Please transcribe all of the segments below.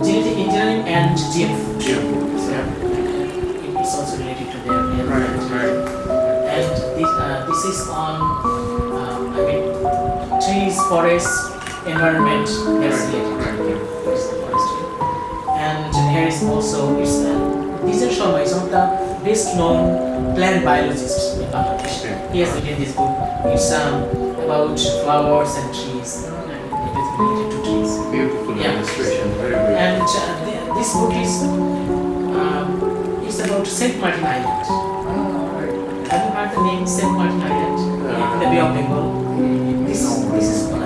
genetic engineering and GF. Yeah. It's also related to their Right. And this is on trees, forests, environment. That's related. It's the forestry. And here is also Dijan Sharma is one of the best known plant biologists in Bangladesh. Yeah. He has written this book. It's about flowers and trees. Everything related to trees. Beautiful Yeah. illustration. Very good. And this book is about Saint Martin Island. Have you heard the name Saint Martin Island in the Bay of Bengal?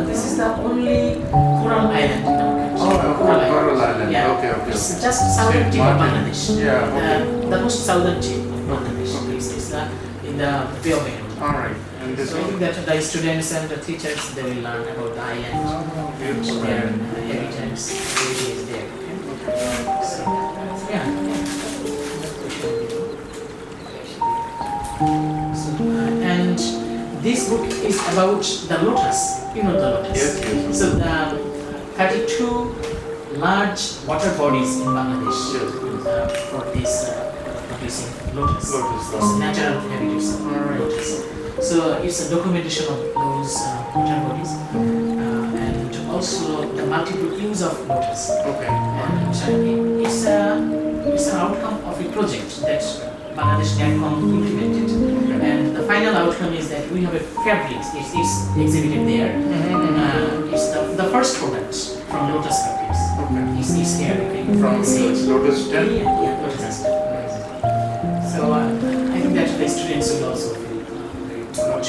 This is the only coral island in our country. Coral Island. Yeah. Okay. It's just southern Saint tip of Martin. Bangladesh. Yeah. Okay. The most southern tip of Bangladesh. Okay. It's in the Bay of Bengal. All right. And this So I think that the students and the teachers they will learn about the island and their habitats, activities there. So, yeah. So, and this book is about the lotus. You know the lotus. Yes. So the 32 large water bodies in Bangladesh for this producing lotus. It's natural habitats of lotus. So it's a documentation of those water bodies and also the multiple use of lotus. Okay. And it's an outcome of a project that Bangladesh NATCOM implemented. And the final outcome is that we have a fabric. It's exhibited there. It's the first product from lotus fabrics. Okay. It's here. From lotus stem. Yeah, lotus stem. So I think that the students will also feel very much.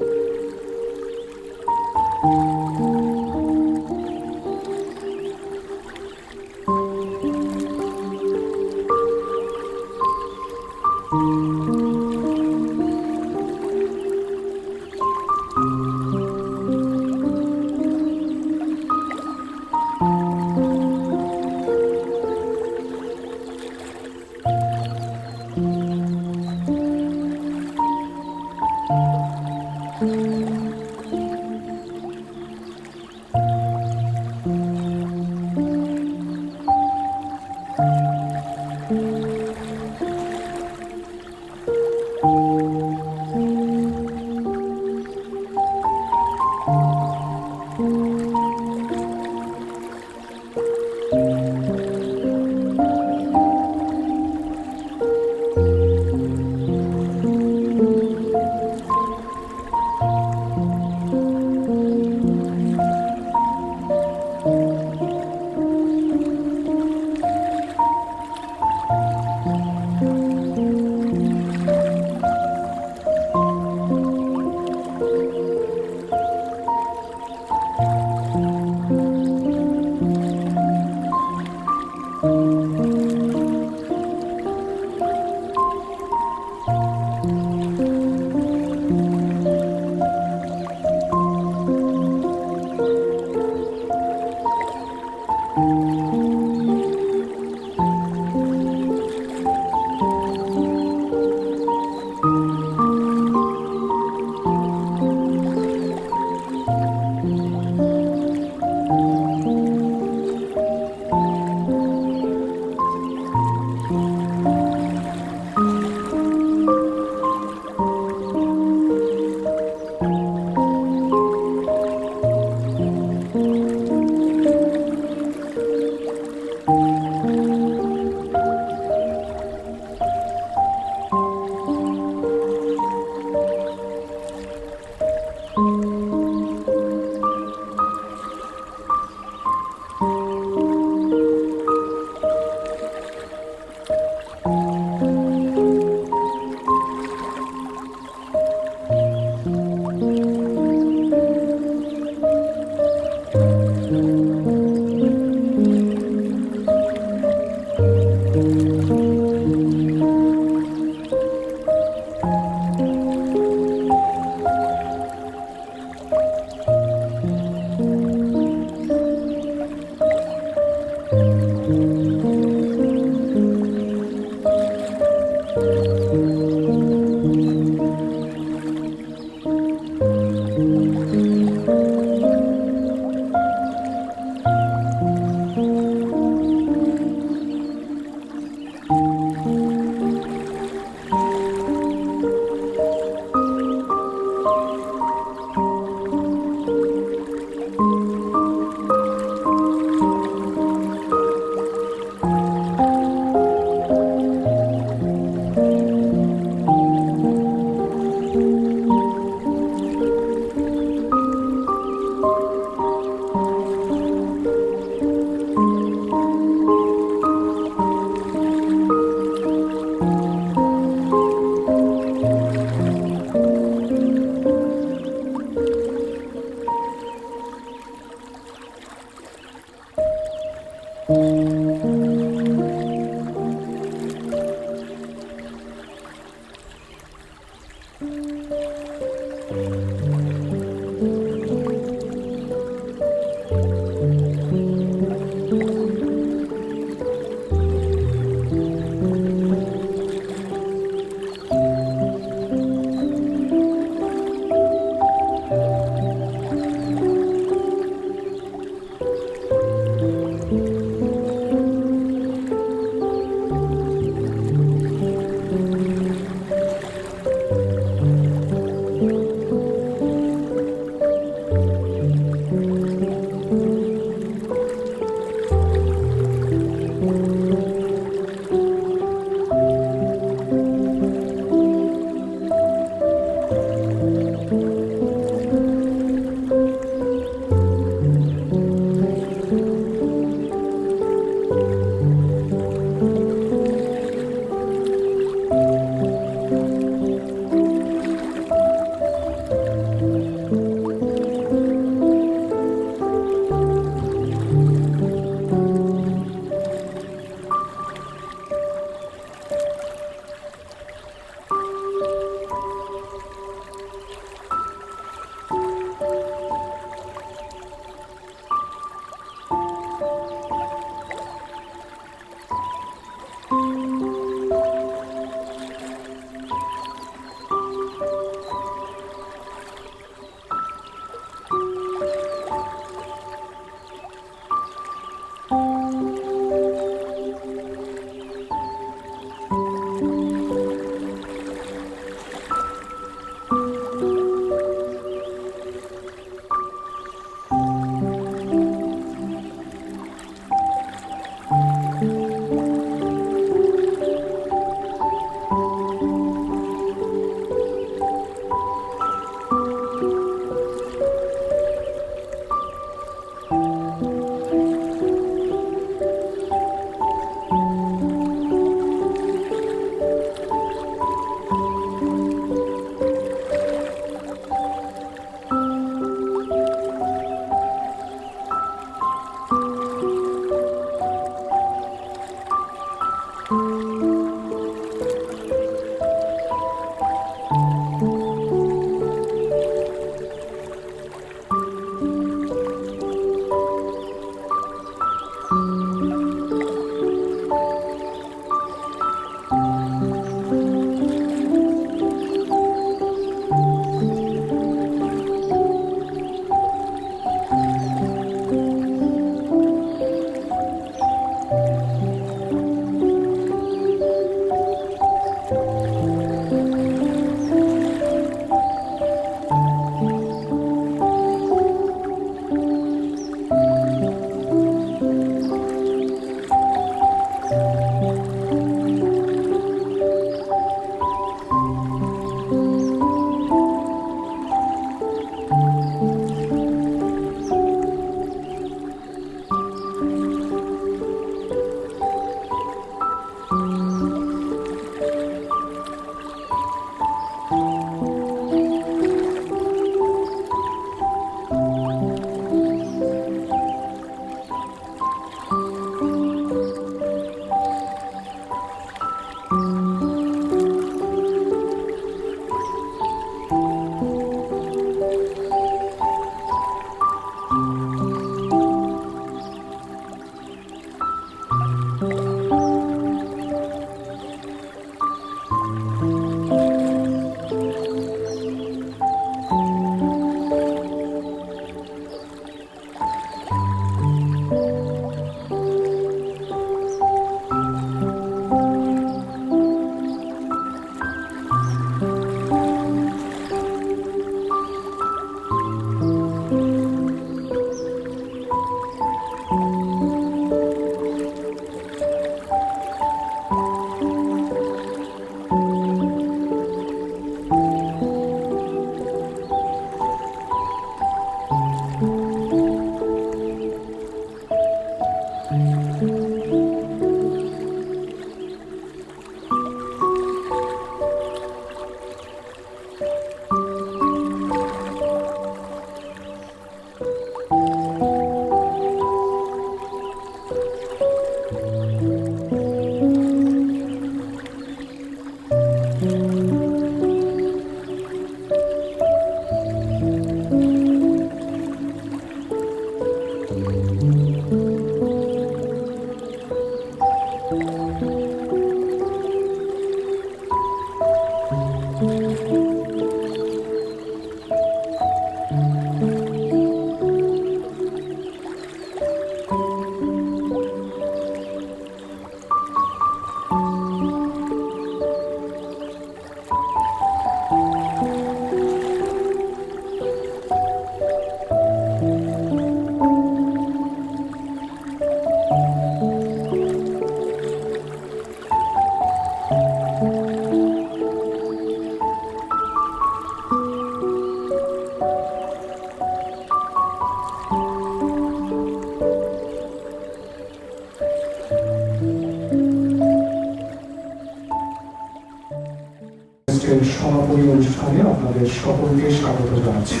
আপনাদের সকলকে স্বাগত জানাচ্ছি।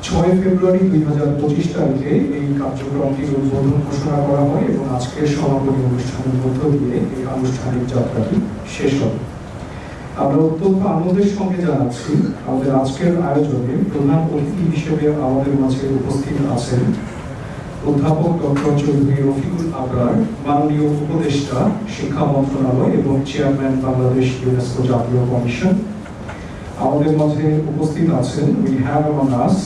6 ফেব্রুয়ারি 2025 তারিখে এই কার্যক্রমটির উদ্বোধন ঘোষণা করা হয় এবং আজকের সমাপনী অনুষ্ঠানের মধ্য দিয়ে এই আনুষ্ঠানিক যাত্রাটি শেষ হবে। আমরা অত্যন্ত আনন্দের সঙ্গে জানাচ্ছি আমাদের আজকের আয়োজনে প্রধান অতিথি হিসেবে আমাদের মাঝে উপস্থিত আছেন অধ্যাপক ডক্টর চৌধুরী রফিকুল আবরার, মাননীয় উপদেষ্টা শিক্ষা মন্ত্রণালয় এবং চেয়ারম্যান বাংলাদেশ ইউনেস্কো জাতীয় কমিশন। আমাদের মাঝে উপস্থিত আছেন we have among us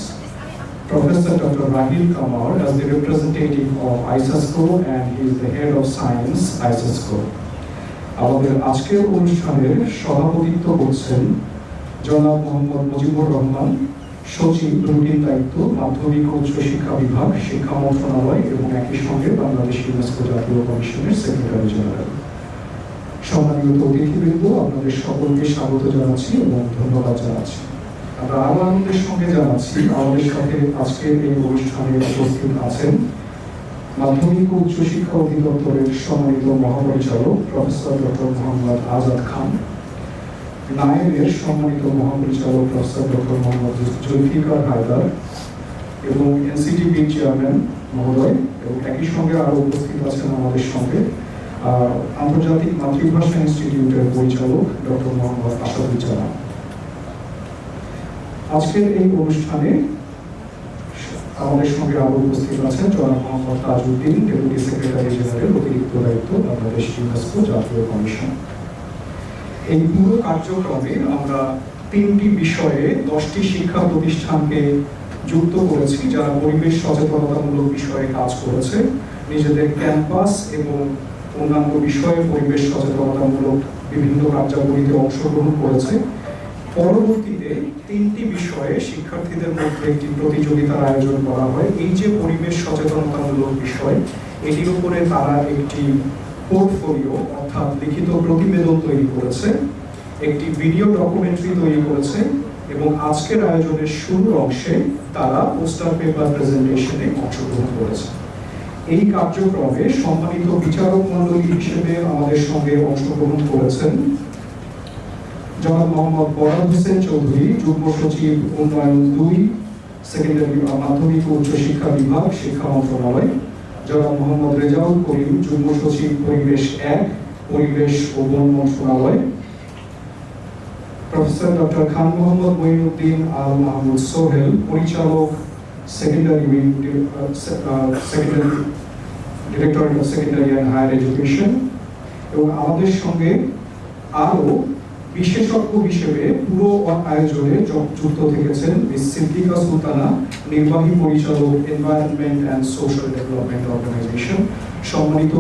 Professor Dr. Rahil Kamar as the representative of ISASCO and he is the head of science ISASCO. আমাদের আজকের অনুষ্ঠানের সভাপতিত্ব করছেন জনাব মোহাম্মদ মুজিবুর রহমান, সচিব রুটিন দায়িত্ব মাধ্যমিক ও উচ্চ শিক্ষা বিভাগ, শিক্ষা মন্ত্রণালয় এবং একই সঙ্গে বাংলাদেশ ইউনেস্কো জাতীয় কমিশনের সেক্রেটারি জেনারেল। সম্মানিত অতিথিবৃন্দ, আপনাদের সকলকে স্বাগত জানাচ্ছি এবং ধন্যবাদ জানাচ্ছি। আমরা আরো আনন্দের সঙ্গে জানাচ্ছি আমাদের সাথে আজকের এই অনুষ্ঠানে উপস্থিত আছেন মাধ্যমিক ও উচ্চ শিক্ষা অধিদপ্তরের সম্মানিত মহাপরিচালক প্রফেসর ডক্টর মোহাম্মদ আজাদ খান, নায়েবের সম্মানিত মহাপরিচালক প্রফেসর ডক্টর মোহাম্মদ জুলফিকার হায়দার এবং এনসিটিবি চেয়ারম্যান মহোদয়, এবং একই সঙ্গে আরো উপস্থিত আছেন আমাদের সঙ্গে আন্তর্জাতিক মাতৃভাষা ইনস্টিটিউটের পরিচালক ডক্টর মোহাম্মদ আসাদুজ্জামান। আজকের এই অনুষ্ঠানে আমাদের সঙ্গে আরো উপস্থিত আছেন জনাব Mohammad Tajuddin, deputy secretary general অতিরিক্ত দায়িত্ব বাংলাদেশ ইউনেস্কো জাতীয় কমিশন। এই পুরো কার্যক্রমে আমরা 3টি বিষয়ে 10টি শিক্ষা প্রতিষ্ঠানকে যুক্ত করেছি যারা পরিবেশ সচেতনতামূলক বিষয়ে কাজ করেছে, নিজেদের ক্যাম্পাস এবং অন্যান্য বিষয়ে পরিবেশ সচেতনতামূলক বিভিন্ন কার্যাবলীতে অংশগ্রহণ করেছে। পরবর্তীতে 3টি বিষয়ে শিক্ষার্থীদের মধ্যে একটি প্রতিযোগিতার আয়োজন করা হয়। এই যে পরিবেশ সচেতনতামূলক বিষয়, এটির উপরে তারা একটি পোর্টফোলিও অর্থাৎ লিখিত প্রতিবেদন তৈরি করেছে, একটি ভিডিও ডকুমেন্টারি তৈরি করেছে এবং আজকের আয়োজনের শুরুর অংশে তারা পোস্টার পেপার প্রেজেন্টেশনে অংশগ্রহণ করেছে। এই কার্যক্রমে সম্মানিত বিচারক মণ্ডলী হিসেবে আমাদের সঙ্গে অংশগ্রহণ করেছেন জনাব মোহাম্মদ বরাদ হোসেন চৌধুরী, যুগ্ম সচিব উন্নয়ন 2 সেকেন্ডারি মাধ্যমিক ও উচ্চ শিক্ষা বিভাগ, শিক্ষা মন্ত্রণালয়, জনাব মোহাম্মদ রেজাউল করিম, যুগ্ম সচিব পরিবেশ 1 পরিবেশ ও বন মন্ত্রণালয়, প্রফেসর ডক্টর খান মোহাম্মদ মঈনুদ্দিন আল মাহমুদ সোহেল, পরিচালক secondary directorate of secondary and higher education, এবং আমাদের সঙ্গে আরো বিশেষজ্ঞ হিসেবে পুরো আয়োজনে যুক্ত থেকেছেন মিস সিদ্দিকা সুলতানা, নির্বাহী পরিচালক environment and social development organisation. সম্মানিত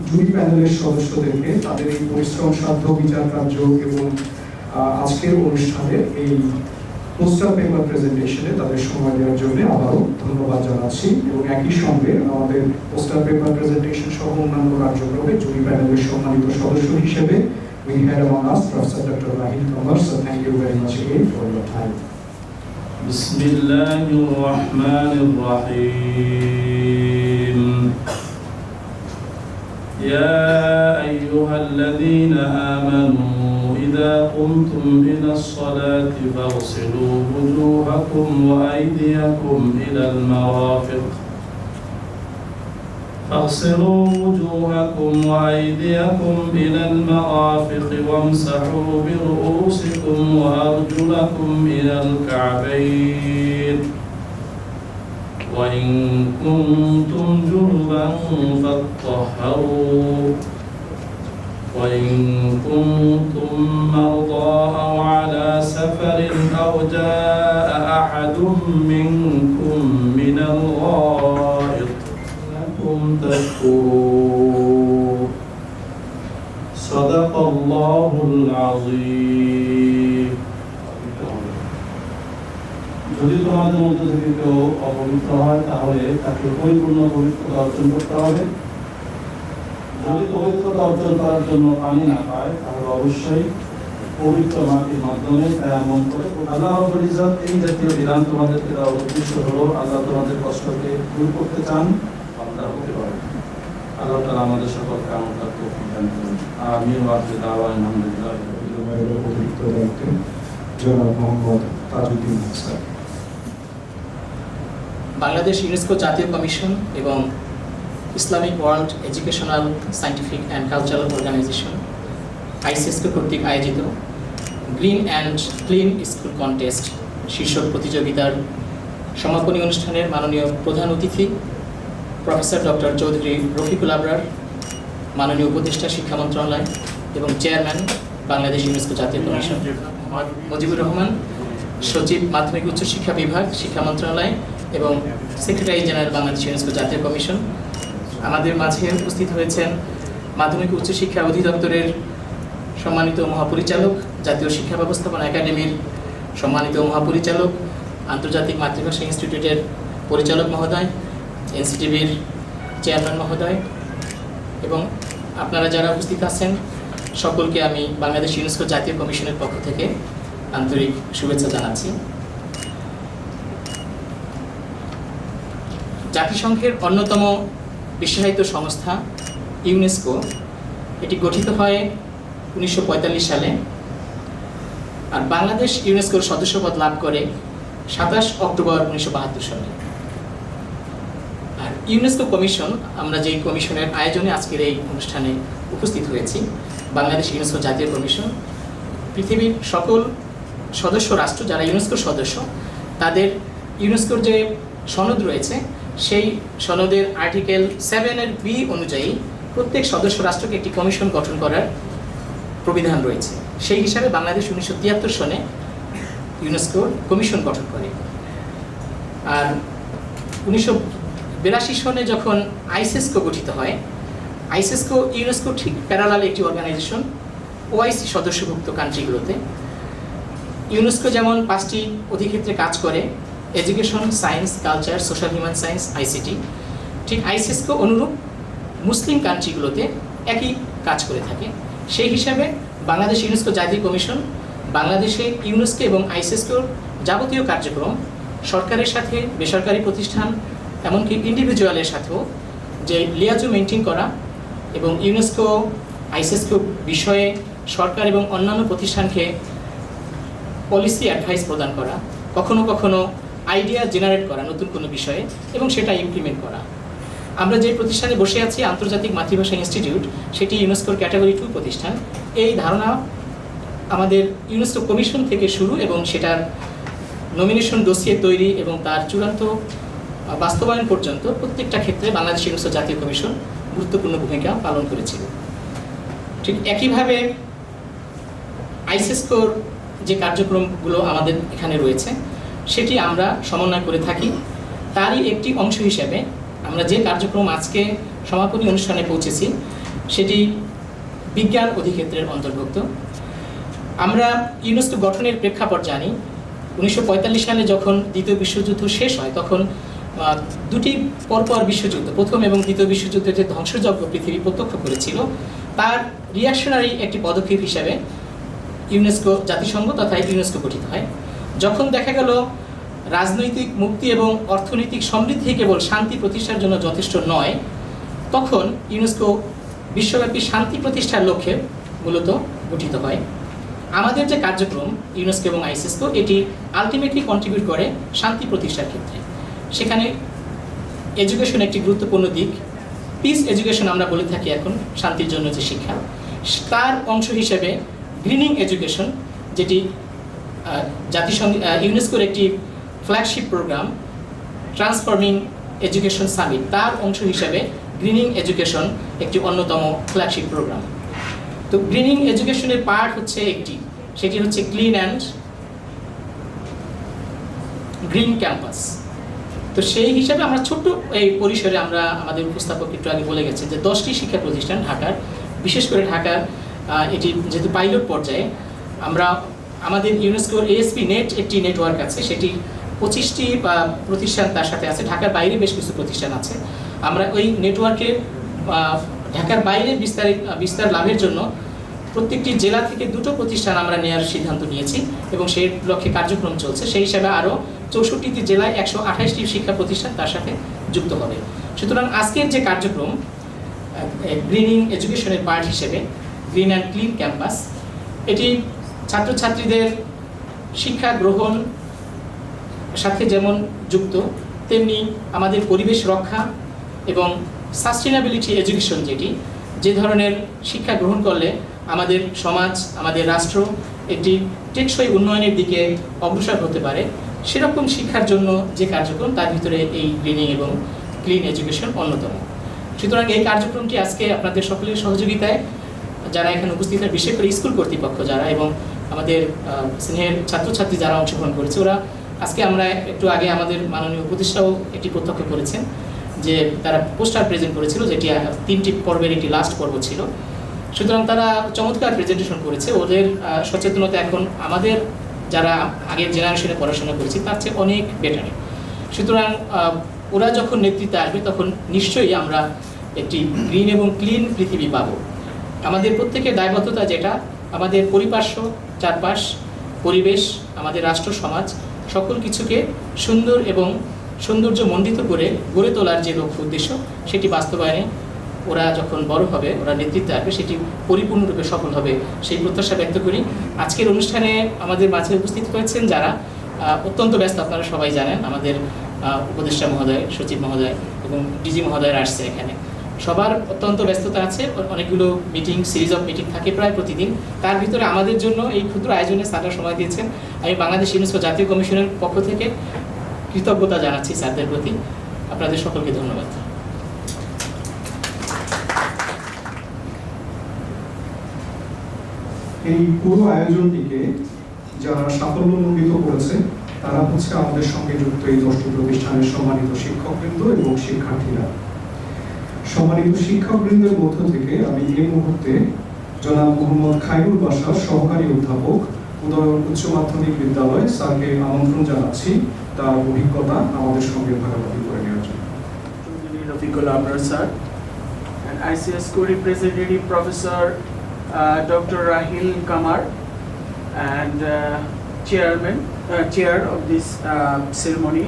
জুরি প্যানেলের সদস্যদেরকে তাদের এই পরিশ্রম সাধ্য বিচার কার্য এবং আজকের অনুষ্ঠানের এই পোস্টার পেপার প্রেজেন্টেশনে তাদের সময় দেওয়ার জন্য আবারও ধন্যবাদ জানাচ্ছি এবং একই সঙ্গে আমাদের পোস্টার পেপার প্রেজেন্টেশন সহ অন্যান্য কার্যক্রমে জুরি প্যানেলের সম্মানিত সদস্য হিসেবে we had among us Professor Dr. Rahil Kamar. So thank you very much again for your time. Bismillahirrahmanirrahim. Ya ayyuhalladhina amanu idza qumtum ila as-salati faghsilu wujuhakum wa aydiyakum ila al-marafiq فاغسلوا وجوهكم وأيديكم إلى المرافق وامسحوا برؤوسكم وأرجلكم إلى الكعبين وإن كنتم جنبا فاطهروا وإن كنتم مرضى أو على سفر أو جاء أحد منكم من الغائط تذكروا صدق الله العظيم. যদি তোমাদের মধ্যে থেকে কেউ অপবিত্র হয় তাহলে তাকে পরিপূর্ণ পবিত্রতা অর্জন করতে হবে। যদি পবিত্রতা অর্জন করার জন্য পানি না পায় তাহলে অবশ্যই পবিত্র মাটির মাধ্যমে তায়াম্মুম করে। আল্লাহ রাব্বুল ইজ্জত এই জাতীয় বিধান তোমাদেরকে দেওয়ার উদ্দেশ্য হলো আল্লাহ তোমাদের কষ্টকে দূর করতে চান। আল্লাহ তাআলা আমাদের সকলকে আমল করার তৌফিক দান করুন। আমিন ওয়া আখিরু দাওয়ানা আলহামদুলিল্লাহ। অতিরিক্ত দায়িত্বে জনাব মোহাম্মদ তাজউদ্দিন হক স্যার। বাংলাদেশ ইউনেস্কো জাতীয় কমিশন এবং Islamic world educational scientific and cultural organisation ICESCO কর্তৃক আয়োজিত green and clean school contest শীর্ষক প্রতিযোগিতার সমাপনী অনুষ্ঠানের মাননীয় প্রধান অতিথি প্রফেসর ডক্টর চৌধুরী রফিকুল আবরার, মাননীয় উপদেষ্টা শিক্ষা মন্ত্রণালয় এবং চেয়ারম্যান বাংলাদেশ ইউনেস্কো জাতীয় কমিশন মুজিবুর রহমান, সচিব মাধ্যমিক উচ্চ শিক্ষা বিভাগ শিক্ষা মন্ত্রণালয় এবং সেক্রেটারি জেনারেল বাংলাদেশ ইউনেস্কো জাতীয় কমিশন। আমাদের মাঝে উপস্থিত হয়েছেন মাধ্যমিক উচ্চ শিক্ষা অধিদপ্তরের সম্মানিত মহাপরিচালক, জাতীয় শিক্ষা ব্যবস্থাপনা একাডেমির সম্মানিত মহাপরিচালক, আন্তর্জাতিক মাতৃভাষা ইনস্টিটিউটের পরিচালক মহোদয়, এনসিটিভির চেয়ারম্যান মহোদয় এবং আপনারা যারা উপস্থিত আছেন সকলকে আমি বাংলাদেশ ইউনেস্কো জাতীয় কমিশনের পক্ষ থেকে আন্তরিক শুভেচ্ছা জানাচ্ছি। জাতিসংঘের অন্যতম বিশেষায়িত সংস্থা ইউনেস্কো এটি গঠিত হয় 1945 সালে, আর বাংলাদেশ ইউনেস্কোর সদস্যপদ লাভ করে 27 অক্টোবর 1972 সালে। আর ইউনেস্কো কমিশন, আমরা যেই কমিশনের আয়োজনে আজকের এই অনুষ্ঠানে উপস্থিত হয়েছি, বাংলাদেশ ইউনেস্কো জাতীয় কমিশন পৃথিবীর সকল সদস্য রাষ্ট্র যারা ইউনেস্কোর সদস্য তাদের ইউনেস্কোর যে সনদ রয়েছে সেই সনদের আর্টিকেল 7 বি অনুযায়ী প্রত্যেক সদস্য রাষ্ট্রকে একটি কমিশন গঠন করার প্রবিধান রয়েছে। সেই হিসাবে বাংলাদেশ 1973 সনে ইউনেস্কোর কমিশন গঠন করে। আর 1982 সনে যখন আইসিএসকো গঠিত হয়, আইসিএসকো ইউনেস্কো ঠিক প্যারালাল একটি অর্গানাইজেশন ওআইসি সদস্যভুক্ত কান্ট্রিগুলোতে। ইউনেস্কো যেমন 5টি অধিক্ষেত্রে কাজ করে, education, science, culture, social human science, ICT, ঠিক আইসিএসকো অনুরূপ মুসলিম কান্ট্রিগুলোতে একই কাজ করে থাকে। সেই হিসাবে বাংলাদেশ ইউনেস্কো জাতীয় কমিশন বাংলাদেশে ইউনেস্কো এবং আইসিএসকোর যাবতীয় কার্যক্রম সরকারের সাথে, বেসরকারি প্রতিষ্ঠান, এমনকি ইন্ডিভিজুয়ালের সাথেও যে লিয়াজো মেনটেন করা এবং ইউনেস্কো আইসিএসকো বিষয়ে সরকার এবং অন্যান্য প্রতিষ্ঠানকে পলিসি অ্যাডভাইস প্রদান করা, কখনো কখনো আইডিয়া জেনারেট করা নতুন কোনো বিষয়ে এবং সেটা ইমপ্লিমেন্ট করা। আমরা যে প্রতিষ্ঠানে বসে আছি আন্তর্জাতিক মাতৃভাষা ইনস্টিটিউট, সেটি ইউনেস্কোর ক্যাটাগরি 2 প্রতিষ্ঠান। এই ধারণা আমাদের ইউনেস্কো কমিশন থেকে শুরু এবং সেটার নমিনেশন ডোসিয়ে তৈরি এবং তার চূড়ান্ত বাস্তবায়ন পর্যন্ত প্রত্যেকটা ক্ষেত্রে বাংলাদেশ ইউনেস্কো জাতীয় কমিশন গুরুত্বপূর্ণ ভূমিকা পালন করেছিল। ঠিক একইভাবে আইসিএসকোর যে কার্যক্রমগুলো আমাদের এখানে রয়েছে সেটি আমরা সমন্বয় করে থাকি। তারই একটি অংশ হিসেবে আমরা যে কার্যক্রম আজকে সমাপনী অনুষ্ঠানে পৌঁছেছি সেটি বিজ্ঞান অধিক্ষেত্রের অন্তর্ভুক্ত। আমরা ইউনেস্কো গঠনের প্রেক্ষাপট জানি। 1945 সালে যখন দ্বিতীয় বিশ্বযুদ্ধ শেষ হয় তখন দুটি পরপর বিশ্বযুদ্ধ, প্রথম এবং দ্বিতীয় বিশ্বযুদ্ধের যে ধ্বংসযজ্ঞ পৃথিবী প্রত্যক্ষ করেছিল তার রিয়াকশনারি একটি পদক্ষেপ হিসাবে ইউনেস্কো জাতিসংঘ তথা ইউনেস্কো গঠিত হয়। যখন দেখা গেল রাজনৈতিক মুক্তি এবং অর্থনৈতিক সমৃদ্ধি কেবল শান্তি প্রতিষ্ঠার জন্য যথেষ্ট নয়, তখন ইউনেস্কো বিশ্বব্যাপী শান্তি প্রতিষ্ঠার লক্ষ্যে মূলত গঠিত হয়। আমাদের যে কার্যক্রম ইউনেস্কো এবং আইসিএসকো এটি আলটিমেটলি কন্ট্রিবিউট করে শান্তি প্রতিষ্ঠার ক্ষেত্রে। সেখানে এডুকেশন একটি গুরুত্বপূর্ণ দিক। পিস এডুকেশন আমরা বলে থাকি এখন, শান্তির জন্য যে শিক্ষা, তার অংশ হিসেবে গ্রিনিং এডুকেশন, যেটি জাতিসংঘ ইউনেস্কোর একটি flagship programme transforming education summit, তার অংশ হিসেবে গ্রিনিং এডুকেশন একটি অন্যতম ফ্ল্যাগশিপ প্রোগ্রাম। তো গ্রিনিং এডুকেশনের পার্ট হচ্ছে একটি, সেটি হচ্ছে ক্লিন অ্যান্ড গ্রিন ক্যাম্পাস। তো সেই হিসাবে আমরা ছোট্ট এই পরিসরে আমরা আমাদের উপস্থাপক একটু আগে বলে গেছে যে 10টি শিক্ষা প্রতিষ্ঠান ঢাকার, বিশেষ করে ঢাকার এটি যেহেতু পাইলট পর্যায়ে, আমরা আমাদের ইউনেস্কোর এএসপি নেট একটি নেটওয়ার্ক আছে, সেটি 25টি প্রতিষ্ঠান তার সাথে আছে। ঢাকার বাইরে বেশ কিছু প্রতিষ্ঠান আছে। আমরা ওই নেটওয়ার্কের ঢাকার বাইরে বিস্তার লাভের জন্য প্রত্যেকটি জেলা থেকে 2টো প্রতিষ্ঠান আমরা নেওয়ার সিদ্ধান্ত নিয়েছি এবং সেই লক্ষ্যে কার্যক্রম চলছে। সেই হিসাবে আরও 64টি জেলায় 128টি শিক্ষা প্রতিষ্ঠান তার সাথে যুক্ত হবে। সুতরাং আজকের যে কার্যক্রম গ্রিনিং এডুকেশনের পার্ট হিসেবে গ্রিন অ্যান্ড ক্লিন ক্যাম্পাস, এটি ছাত্রছাত্রীদের শিক্ষা গ্রহণ সাথে যেমন যুক্ত, তেমনি আমাদের পরিবেশ রক্ষা এবং সাস্টেনেবিলিটি এডুকেশন, যে ধরনের শিক্ষা গ্রহণ করলে আমাদের সমাজ, আমাদের রাষ্ট্র একটি টেকসই উন্নয়নের দিকে অগ্রসর হতে পারে, সেরকম শিক্ষার জন্য যে কার্যক্রম, তার ভিতরে এই গ্রিনিং এবং ক্লিন এডুকেশন অন্যতম। সুতরাং এই কার্যক্রমটি আজকে আপনাদের সকলের সহযোগিতায় যারা এখানে উপস্থিত, বিশেষ করে স্কুল কর্তৃপক্ষ যারা এবং আমাদের স্নেহের ছাত্রছাত্রী যারা অংশগ্রহণ করেছে, ওরা আজকে আমরা একটু আগে আমাদের মাননীয় উপদেষ্টাও এটি প্রত্যক্ষ করেছেন যে তারা পোস্টার প্রেজেন্ট করেছিল, যেটি 3টি পর্বের একটি লাস্ট পর্ব ছিল। সুতরাং তারা চমৎকার প্রেজেন্টেশন করেছে। ওদের সচেতনতা এখন আমাদের যারা আগের জেনারেশনে পড়াশোনা করেছি তার চেয়ে অনেক বেটার। সুতরাং ওরা যখন নেতৃত্বে আসবে তখন নিশ্চয়ই আমরা একটি গ্রিন এবং ক্লিন পৃথিবী পাবো। আমাদের প্রত্যেকের দায়বদ্ধতা যেটা, আমাদের পরিপার্শ্ব, চারপাশ, পরিবেশ, আমাদের রাষ্ট্র সমাজ সকল কিছুকে সুন্দর এবং সৌন্দর্যমণ্ডিত করে গড়ে তোলার যে লক্ষ্য উদ্দেশ্য, সেটি বাস্তবায়নে ওরা যখন বড় হবে, ওরা নেতৃত্বে আসবে, সেটি পরিপূর্ণরূপে সফল হবে সেই প্রত্যাশা ব্যক্ত করি। আজকের অনুষ্ঠানে আমাদের মাঝে উপস্থিত হয়েছেন যারা অত্যন্ত ব্যস্ত, আপনারা সবাই জানেন, আমাদের উপদেষ্টা মহোদয়, সচিব মহোদয় এবং ডিজি মহোদয়রা আসছে এখানে। সবার অত্যন্ত ব্যস্ততা আছে, অনেকগুলো মিটিং, সিরিজ অফ মিটিং থাকে প্রায় প্রতিদিন। তার ভিতরে আমাদের জন্য এই ক্ষুদ্র আয়োজনে স্যাররা সময় দিয়েছেন। আমি বাংলাদেশ ইউনেস্কো জাতীয় কমিশনের পক্ষ থেকে কৃতজ্ঞতা জানাচ্ছি স্যারদের প্রতি। আপনাদের সকলকে ধন্যবাদ। এই পুরো আয়োজনটিকে যারা সাফল্যমণ্ডিত করেছে তারা হচ্ছে আমাদের সঙ্গে যুক্ত এই 10টি প্রতিষ্ঠানের সম্মানিত শিক্ষকবৃন্দ এবং শিক্ষার্থীরা। সম্মানিত শিক্ষকবৃন্দের মধ্য থেকে আমি এই মুহূর্তে জনাব মোহাম্মদ খায়রুল বাশার, সহকারী অধ্যাপক, উদয়ন উচ্চ মাধ্যমিক বিদ্যালয়, স্যারকে আমন্ত্রণ জানাচ্ছি তার অভিজ্ঞতা আমাদের সঙ্গে ভাগাভাগি করে নেওয়ার জন্য। Rafiqul Amrar sir and ICS co-representative Professor Dr. Rahil Kamar and chair of this ceremony,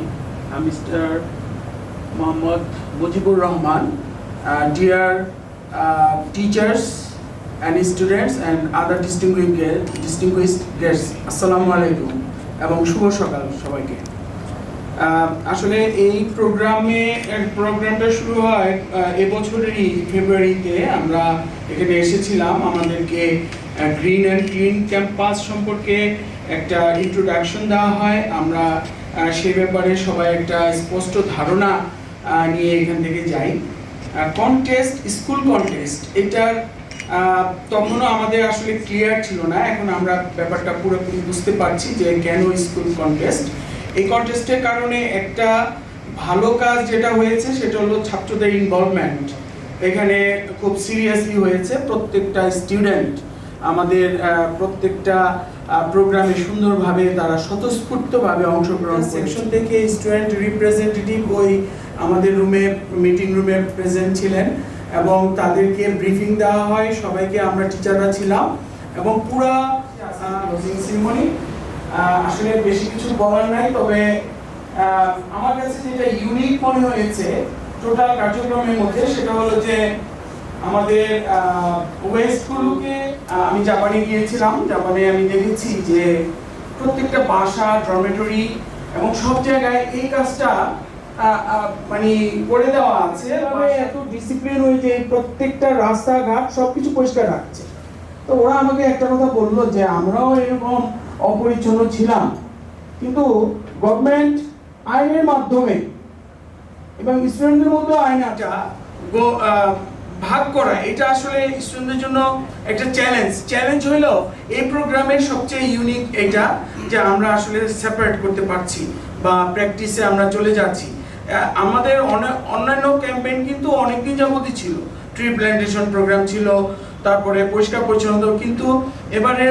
Mr. Mohammad Mujibur Rahman, dear teachers and students and other distinguished guests, Assalamu alaikum এবং শুভ সকাল সবাইকে। আসলে এই প্রোগ্রামটা শুরু হয় এবছরেরই ফেব্রুয়ারিতে। আমরা এখানে এসেছিলাম, আমাদেরকে গ্রিন অ্যান্ড ক্লিন ক্যাম্পাস সম্পর্কে একটা ইন্ট্রোডাকশন দেওয়া হয়। আমরা সে ব্যাপারে সবাই একটা স্পষ্ট ধারণা নিয়ে এখান থেকে যাই। কন্টেস্ট, স্কুল কন্টেস্ট, এটার তখনও আমাদের আসলে ক্লিয়ার ছিল না। এখন আমরা ব্যাপারটা পুরোপুরি বুঝতে পারছি যে কেন স্কুল কন্টেস্ট। এই কন্টেস্টের কারণে একটা ভালো কাজ যেটা হয়েছে সেটা হলো ছাত্রদের ইনভলভমেন্ট এখানে খুব সিরিয়াসলি হয়েছে। প্রত্যেকটা স্টুডেন্ট আমাদের প্রত্যেকটা প্রোগ্রামে সুন্দরভাবে তারা স্বতঃস্ফূর্তভাবে অংশগ্রহণ সেকশন থেকে স্টুডেন্ট রিপ্রেজেন্টেটিভ ওই আমাদের মিটিং রুমে প্রেজেন্ট ছিলেন এবং তাদেরকে ব্রিফিং দেওয়া হয় সবাইকে। আমরা টিচাররা ছিলাম এবং পুরো ক্লোজিং সেরিমনি আসলে বেশি কিছু বলার নাই। তবে আমার কাছে যেটা ইউনিক মনে হয়েছে টোটাল কার্যক্রমের মধ্যে সেটা হলো যে আমাদের ওয়েস্টগুলোকে, আমি জাপানে গিয়েছিলাম, জাপানে আমি দেখেছি যে প্রত্যেকটা বাসা, ডরমেটরি এবং সব জায়গায় এই কাজটা মানে করে দেওয়া আছে। এত ডিসিপ্লিন হয়েছে, প্রত্যেকটা রাস্তাঘাট সবকিছু পরিষ্কার রাখছে। তো ওরা আমাকে একটা কথা বললো যে আমরাও এরকম অপরিচ্ছন্ন ছিলাম, কিন্তু গভর্নমেন্ট আইনের মাধ্যমে এবং স্টুডেন্টদের মধ্যে আইনটা ভাগ করা, এটা আসলে স্টুডেন্টদের জন্য একটা চ্যালেঞ্জ হলো এই প্রোগ্রামের সবচেয়ে ইউনিক এটা যে আমরা আসলে সেপারেট করতে পারছি বা প্র্যাকটিসে আমরা চলে যাচ্ছি। আমাদের অন্যান্য ক্যাম্পেইন কিন্তু অনেকদিন যাবতই ছিল, ট্রি প্ল্যান্টেশন প্রোগ্রাম ছিল, তারপরে পরিষ্কার পরিচ্ছন্নতা, কিন্তু এবারে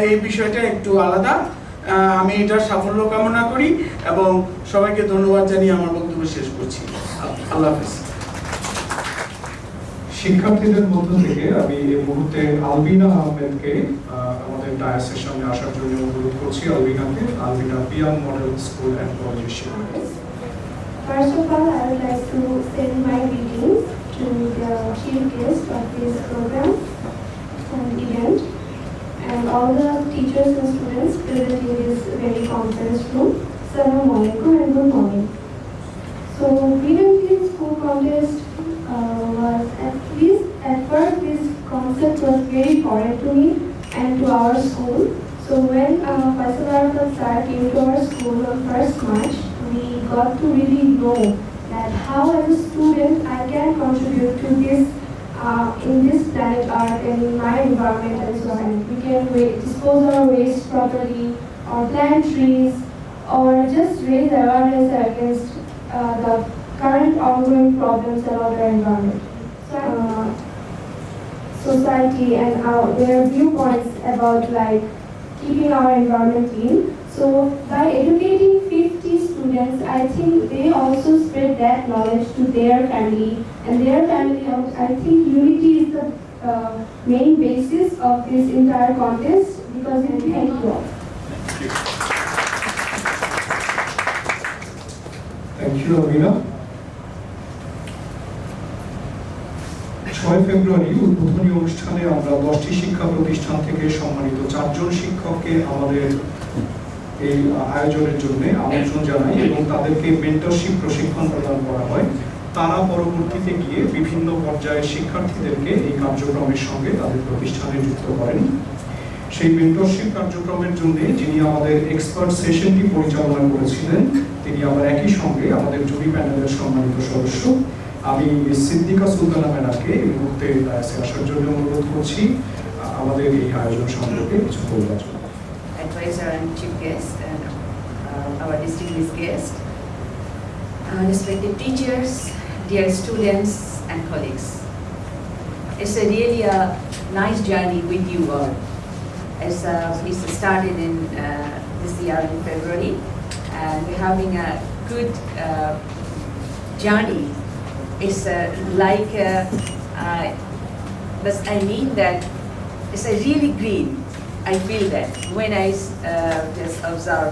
এই বিষয়টা একটু আলাদা। আমি এটার সাফল্য কামনা করি এবং সবাইকে ধন্যবাদ জানিয়ে আমার বক্তব্য শেষ করছি। আল্লাহ হাফেজ। শিক্ষার্থীদের মধ্য থেকে আমি এই মুহূর্তে আলবিনা আহমেদকে আমাদের ডায়াসের সামনে আসার জন্য অনুরোধ করছি। আলবিনা পিয়ান মডেল স্কুল অ্যান্ড কলেজের শিক্ষক। First of all, I would like to send my greetings to the chief guest of this program and event. and all the teachers and students present in this very conference room. Assalamu alaikum and good morning. So, Freedom Kids School Contest was at first this concept was very foreign to me and to our school. So when Faisal Arafat sir came to our school on 1st March, we got to really know that how as a student I can contribute to this in this planet Earth and in my environment as well. We can dispose our waste properly, or plant trees, or just raise awareness against the current ongoing problems around our environment. Society and their viewpoints about like keeping our environment clean. So by educating 50 students, I think they also spread that knowledge to their family, and their family, I think unity is the main basis of this entire contest, because it will help you all. Thank you, Amina. 6 ফেব্রুয়ারি উদ্বোধনী অনুষ্ঠানে আমরা 10টি শিক্ষা প্রতিষ্ঠান থেকে সম্মানিত 4 জন শিক্ষককে আমাদের এই আয়োজনের জন্য আমন্ত্রণ জানাই এবং তাদেরকে মেন্টরশিপ প্রশিক্ষণ প্রদান করা হয়। তারা পরবর্তীতে গিয়ে বিভিন্ন পর্যায়ের শিক্ষার্থীদেরকে এই কার্যক্রমের সঙ্গে তাদের প্রতিষ্ঠানে যুক্ত করেন। সেই মেন্টরশিপ কার্যক্রমের জন্য যিনি আমাদের এক্সপার্ট সেশনটি পরিচালনা করেছিলেন, তিনি আবার একই সঙ্গে আমাদের জুরি প্যানেলের সম্মানিত সদস্য। আমি সিদ্দিকা সুলতানা ম্যাডামকে এই মুহূর্তে আসার জন্য অনুরোধ করছি আমাদের এই আয়োজন সম্পর্কে কিছু বলবার জন্য। Advisor and chief guest and our distinguished guest, respected teachers, dear students and colleagues. It's really a nice journey with you all. As we started in this year in February, and we're having a good journey. It's but I mean that it's a really green. I feel that when I just observe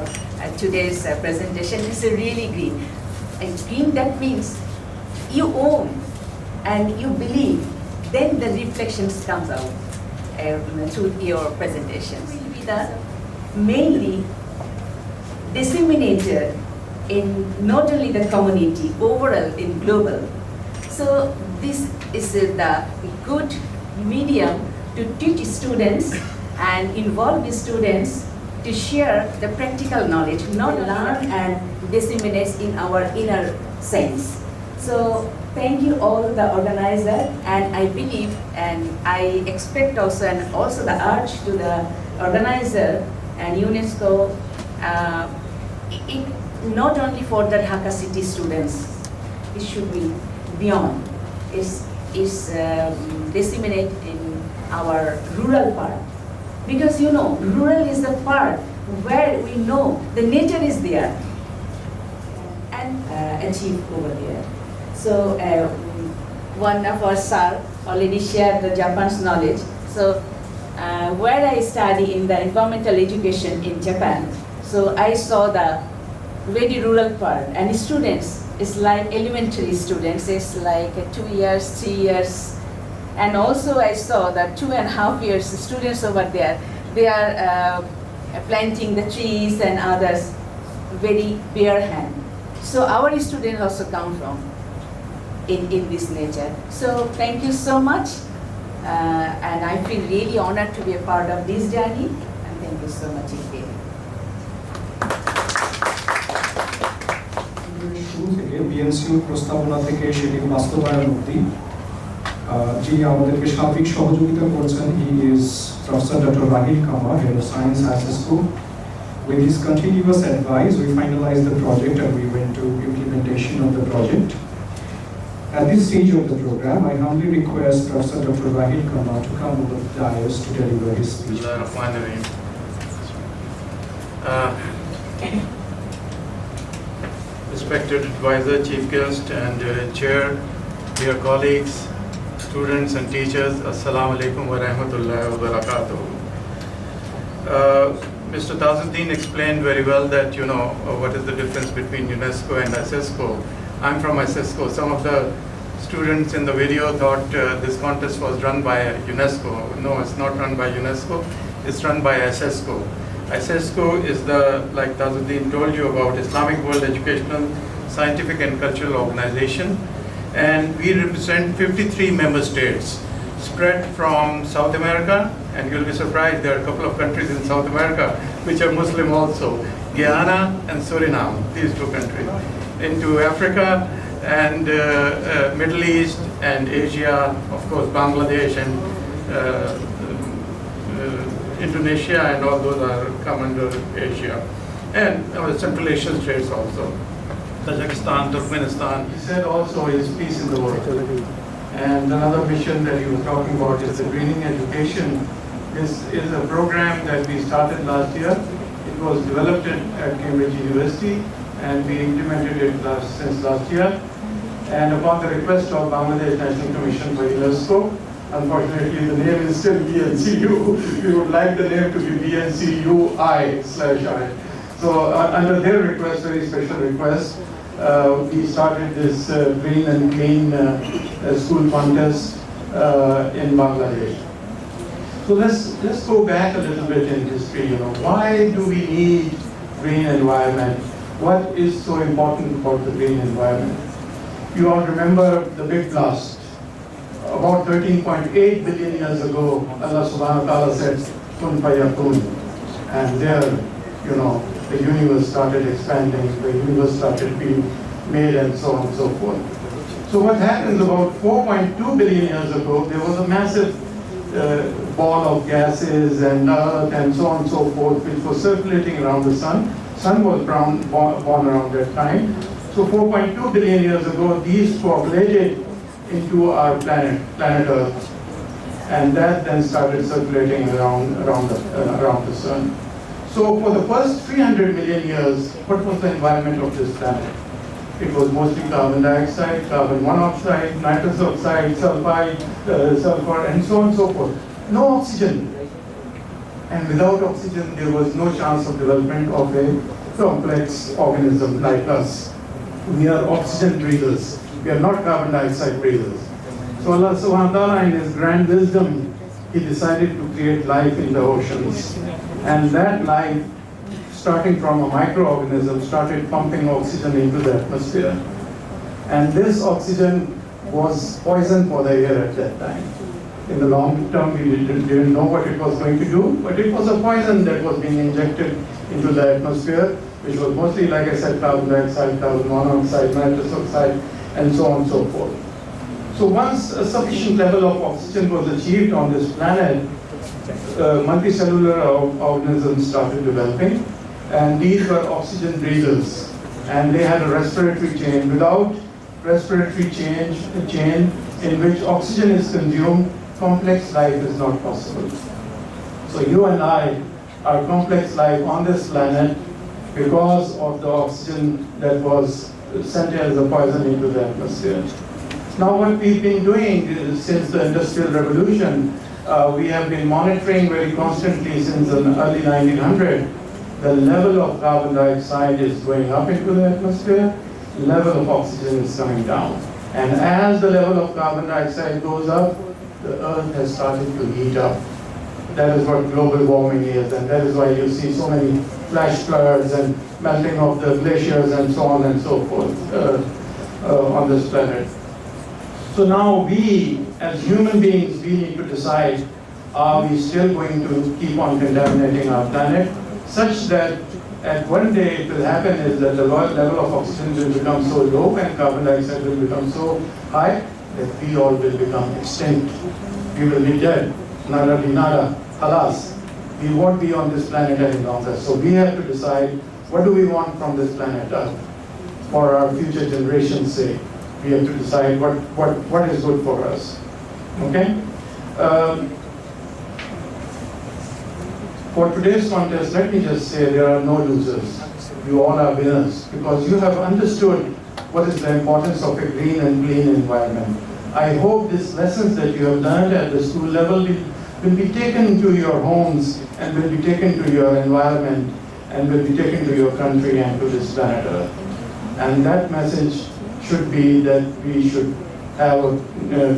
today's presentation, it's a really green. And green, that means you own and you believe, then the reflections comes out through your presentations. Will be the mainly disseminated in not only the community, overall in global. So this is the good medium to teach students and involve the students to share the practical knowledge, not learn and disseminate in our inner sense. So thank you all the organizer, and I believe and I expect also, and also the urge to the organizer and UNESCO, it not only for the Dhaka city students, it should be beyond, is disseminate in our rural part. Because you know, rural is the part where we know the nature is there and achieve over there. So one of our sir already shared the Japan's knowledge. So where I study in the environmental education in Japan, so I saw the very rural part, and students, it's like elementary students, it's like 2 years, 3 years. And also I saw that 2.5 years students over there, they are planting the trees and others very bare hand. So our students also come from in this nature. So thank you so much, and I feel really honored to be a part of this journey, and thank you so much again. শুরু থেকে বিএনসিউর প্রস্তাবনা থেকে সেটির বাস্তবায়ন অবধি যিনি আমাদেরকে সার্বিক সহযোগিতা করেছেন, he is professor doctor Rahil Kamar, head of science ICESCO. With his continuous advice, we finalized the project and we went to implementation of the project. At this stage of the program, I humbly request Professor Dr. Rahil Kamar to come over the dais to deliver his speech. Respected advisor, chief guest, and chair, dear colleagues, students and teachers, Assalamu alaikum wa rahmatullahi wa barakatuh. Mr. Tajuddin explained very well that, you know, what is the difference between UNESCO and ISESCO. I'm from ISESCO. Some of the students in the video thought this contest was run by UNESCO. No, it's not run by UNESCO. It's run by ISESCO. ISESCO is the, like Tajuddin told you about, Islamic World Educational, Scientific and Cultural Organization. And we represent 53 member states spread from South America, and you'll be surprised there are a couple of countries in South America which are Muslim also, Guyana and Suriname, these two countries, into Africa and Middle East and Asia, of course Bangladesh and Indonesia, and all those are come under Asia, and Central Asian states also, Tajikistan, Turkmenistan. He said also is peace in the world. And another mission that he was talking about is the greening education. This is a program that we started last year. It was developed at Cambridge University, and we implemented it since last year. And upon the request of Bangladesh National Commission for UNESCO, unfortunately the name is still BNCU. We would like the name to be BNCUI/I. So under their request, very special request, we started this green and clean school contest in Bangladesh. So let's go back a little bit in history. Why do we need green environment? What is so important about the green environment? You all remember the big blast. About 13.8 billion years ago, Allah subhanahu wa ta'ala said, kun fayakun. And there, the universe started expanding, the universe started being made, and so on and so forth. So what happens about 4.2 billion years ago, there was a massive ball of gases and earth and so on and so forth, which was circulating around the sun. Sun was born around that time. So 4.2 billion years ago, these populated into our planet Earth, and that then started circulating around the sun. So for the first 300 million years, what was the environment of this planet? It was mostly carbon dioxide, carbon monoxide, nitrous oxide, sulfide, sulfur, and so on and so forth. No oxygen. And without oxygen, there was no chance of development of a complex organism like us. We are oxygen breathers. We are not carbon dioxide breathers. So Allah subhanahu wa ta'ala, in His grand wisdom, He decided to create life in the oceans. And that life, starting from a microorganism, started pumping oxygen into the atmosphere. And this oxygen was poison for the air at that time. In the long term, we didn't know what it was going to do, but it was a poison that was being injected into the atmosphere, which was mostly, like I said, carbon dioxide, carbon monoxide, nitrous oxide, and so on and so forth. So once a sufficient level of oxygen was achieved on this planet, multicellular organisms started developing, and these were oxygen breathers, and they had a respiratory chain. Without respiratory chain in which oxygen is consumed, complex life is not possible. So you and I are complex life on this planet because of the oxygen that was sent as a poison into the atmosphere. Now what we've been doing since the Industrial Revolution, we have been monitoring very constantly since the early 1900s. The level of carbon dioxide is going up into the atmosphere, the level of oxygen is coming down. And as the level of carbon dioxide goes up, the earth has started to heat up. That is what global warming is, and that is why you see so many flash floods and melting of the glaciers and so on and so forth on this planet. So now we, as human beings, we need to decide, are we still going to keep on contaminating our planet, such that at one day it will happen is that the level of oxygen will become so low and carbon dioxide will become so high that we all will become extinct. We will be dead. Nada di nada. Alas. We won't be on this planet any longer. So we have to decide, what do we want from this planet Earth for our future generations' sake. We have to decide what is good for us. Okay? For today's contest, let me just say there are no losers. You all are winners because you have understood what is the importance of a green and clean environment. I hope these lessons that you have learned at the school level will be taken to your homes and will be taken to your environment and will be taken to your country and to this planet Earth. And that message should be that we should have a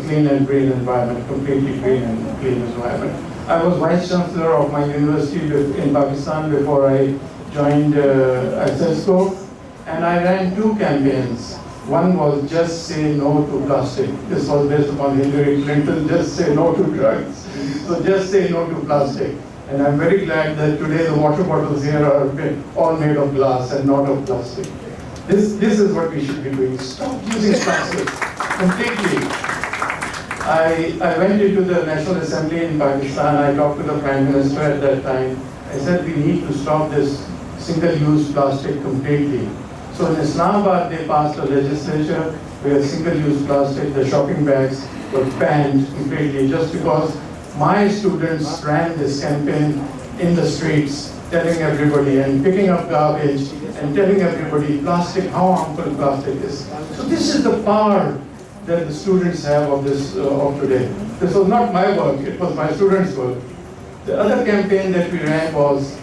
clean and green environment, completely green and clean environment. I was Vice Chancellor of my university in Pakistan before I joined ISESCO, and I ran 2 campaigns. One was Just Say No to Plastic. This was based upon Hillary Clinton, Just Say No to Drugs. So Just Say No to Plastic. And I'm very glad that today the water bottles here are all made of glass and not of plastic. This is what we should be doing. Stop using plastic completely. I went into the National Assembly in Pakistan. I talked to the Prime Minister at that time. I said we need to stop this single-use plastic completely. So in Islamabad, they passed a legislation where single-use plastic, the shopping bags, were banned completely just because my students ran this campaign in the streets, telling everybody and picking up garbage and telling everybody plastic, how harmful plastic is. So this is the power that the students have of this of today. This was not my work, it was my students' work. The other campaign that we ran was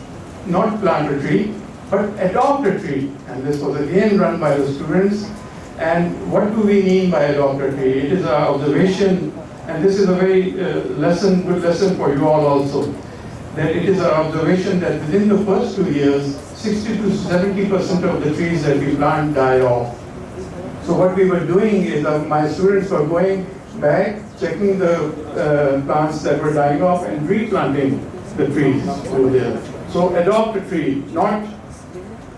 not plant a tree, but adopt a tree. And this was again run by the students. And what do we mean by adopt a tree? It is our observation, and this is a very good lesson for you all also, that it is our observation that within the first 2 years, 60 to 70% of the trees that we plant die off. So what we were doing is my students were going back, checking the plants that were dying off and replanting the trees over there. So adopt a tree, not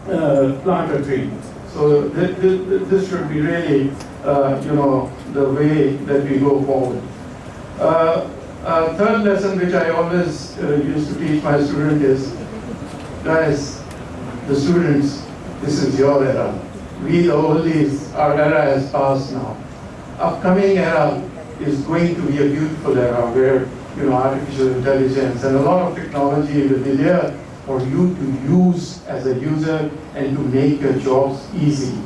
plant a tree. So this should be really, the way that we go forward. Third lesson which I always used to teach my students is, guys, the students, this is your era. We the oldies, our era has passed now. Upcoming era is going to be a beautiful era where artificial intelligence and a lot of technology will be there for you to use as a user and to make your jobs easy.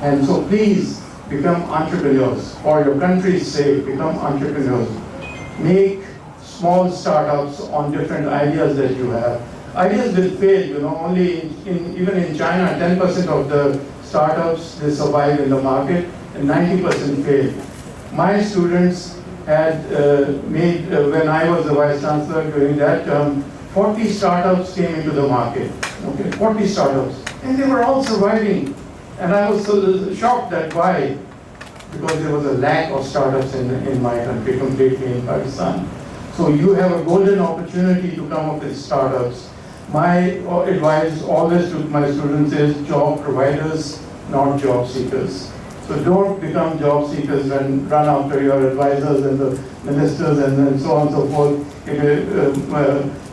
And so please become entrepreneurs. For your country's sake, become entrepreneurs. Make small startups on different ideas that you have. Ideas will fail, only even in China, 10% of the startups, they survive in the market and 90% fail. My students had made, when I was the Vice Chancellor during that term, 40 startups came into the market, 40 startups, and they were all surviving. And I was so shocked that why? Because there was a lack of startups in my country, completely in Pakistan. So you have a golden opportunity to come up with startups. My advice always to my students is job providers, not job seekers. So don't become job seekers and run after your advisors and the ministers and so on and so forth,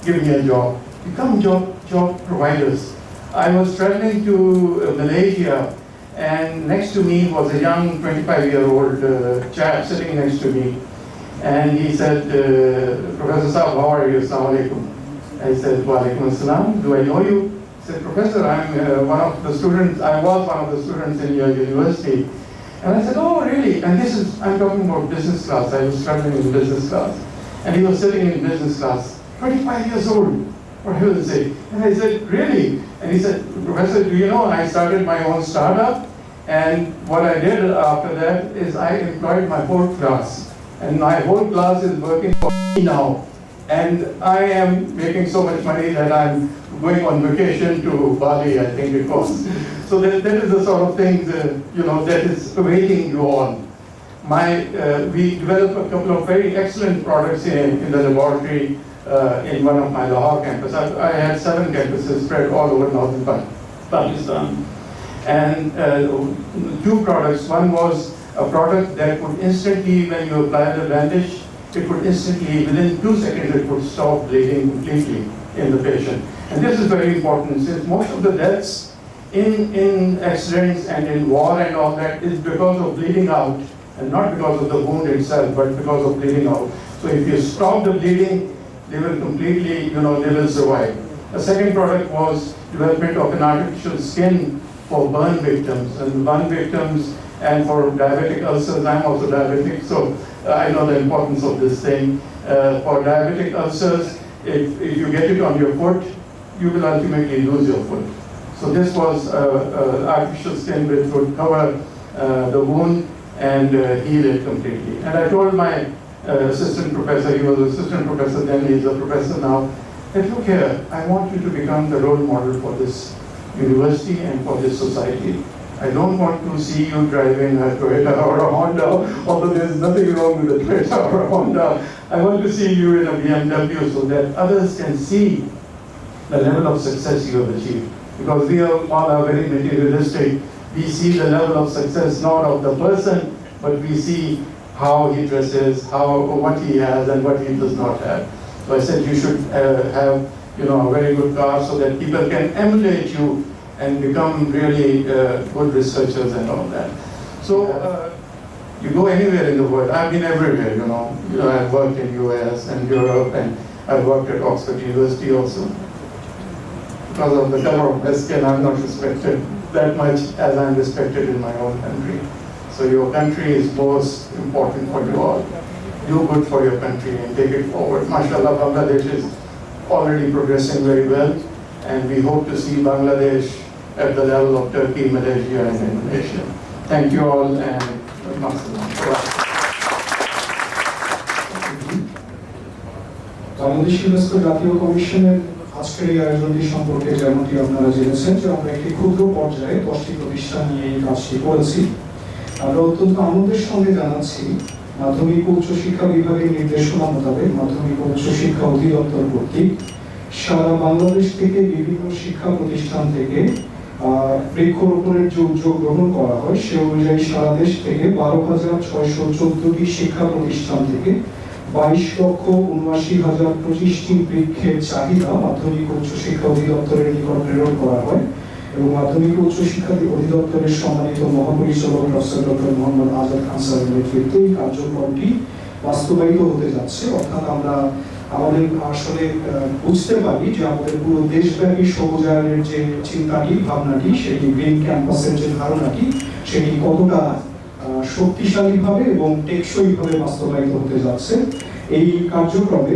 give me a job. Become job providers. I was traveling to Malaysia, and next to me was a young 25-year-old chap sitting next to me. And he said, Professor Saab, how are you? Assalamu alaikum. I said, wa alaikum assalam. Do I know you? He said, Professor, I'm one of the students, I was one of the students in your university. And I said, oh, really? And I'm talking about business class. I was traveling in business class. And he was sitting in business class, 25 years old, for heaven's sake. And I said, really? And he said, Professor, do you know, I started my own startup. And what I did after that is I employed my whole class. And my whole class is working for me now. And I am making so much money that I'm going on vacation to Bali, I think it was. So that is the sort of thing that is awaiting you on. We developed a couple of very excellent products in the laboratory in one of my Lahore campuses. I had 7 campuses spread all over northern Pakistan. And 2 products. One was a product that would instantly, when you apply the bandage, it would instantly, within 2 seconds, it would stop bleeding completely in the patient. And this is very important, since most of the deaths in accidents and in war and all that is because of bleeding out, and not because of the wound itself, but because of bleeding out. So if you stop the bleeding, they will completely, they will survive. The second product was development of an artificial skin for burn victims, and for diabetic ulcers. I'm also diabetic, so I know the importance of this thing. For diabetic ulcers, if you get it on your foot, you will ultimately lose your foot. So this was artificial skin which would cover the wound and heal it completely. And I told my assistant professor, he was assistant professor then, he is a professor now, that look here, I want you to become the role model for this university and for this society. I don't want to see you driving a Toyota or a Honda, although there's nothing wrong with a Toyota or a Honda. I want to see you in a BMW so that others can see the level of success you have achieved. Because we all are very materialistic. We see the level of success not of the person, but we see how he dresses, what he has and what he does not have. So I said you should have a very good car so that people can emulate you and become really good researchers and all that. So you go anywhere in the world. I've been everywhere, I've worked in US and Europe, and I've worked at Oxford University also. Because of the color of my skin, I'm not respected that much as I'm respected in my own country. So your country is most important for you all. Do good for your country and take it forward. MashaAllah, Bangladesh is already progressing very well, and we hope to see Bangladesh at the level of Turkey, Malaysia, and Indonesia. Thank you all, and Bangladesh UNESCO জাতীয় কমিশনের আজকের এই আয়োজনটি সম্পর্কে যেমনটি আপনারা জেনেছেন যে আমরা একটি ক্ষুদ্র পর্যায়ে 10টি প্রতিষ্ঠান নিয়ে এই কাজটি করেছি। আমরা অত্যন্ত আনন্দের সঙ্গে জানাচ্ছি মাধ্যমিক ও উচ্চশিক্ষা বিভাগের নির্দেশনা মোতাবেক মাধ্যমিক ও উচ্চশিক্ষা অধিদপ্তর কর্তৃক সারা বাংলাদেশ থেকে বিভিন্ন শিক্ষা প্রতিষ্ঠান থেকে বৃক্ষরোপণের যে উদ্যোগ গ্রহণ করা হয় সে অনুযায়ী সারা দেশ থেকে 12,614টি শিক্ষা প্রতিষ্ঠান থেকে 22,79,025টি বৃক্ষের চাহিদা মাধ্যমিক ও উচ্চশিক্ষা অধিদপ্তরের নিকট প্রেরণ করা হয় এবং মাধ্যমিক ও উচ্চশিক্ষা অধিদপ্তরের সম্মানিত মহাপরিচালক প্রফেসর ডক্টর মোহাম্মদ আজাদ খান স্যারের নেতৃত্বে এই কার্যক্রমটি বাস্তবায়িত হতে যাচ্ছে। অর্থাৎ আমরা আমাদের আসলে বুঝতে পারি যে আমাদের পুরো দেশব্যাপী সবুজায়নের যে চিন্তাটি ভাবনাটি সেটি গ্রিন ক্যাম্পাসের যে ধারণাটি সেটি কতটা শক্তিশালীভাবে এবং টেকসইভাবে বাস্তবায়িত হতে যাচ্ছে। এই কার্যক্রমে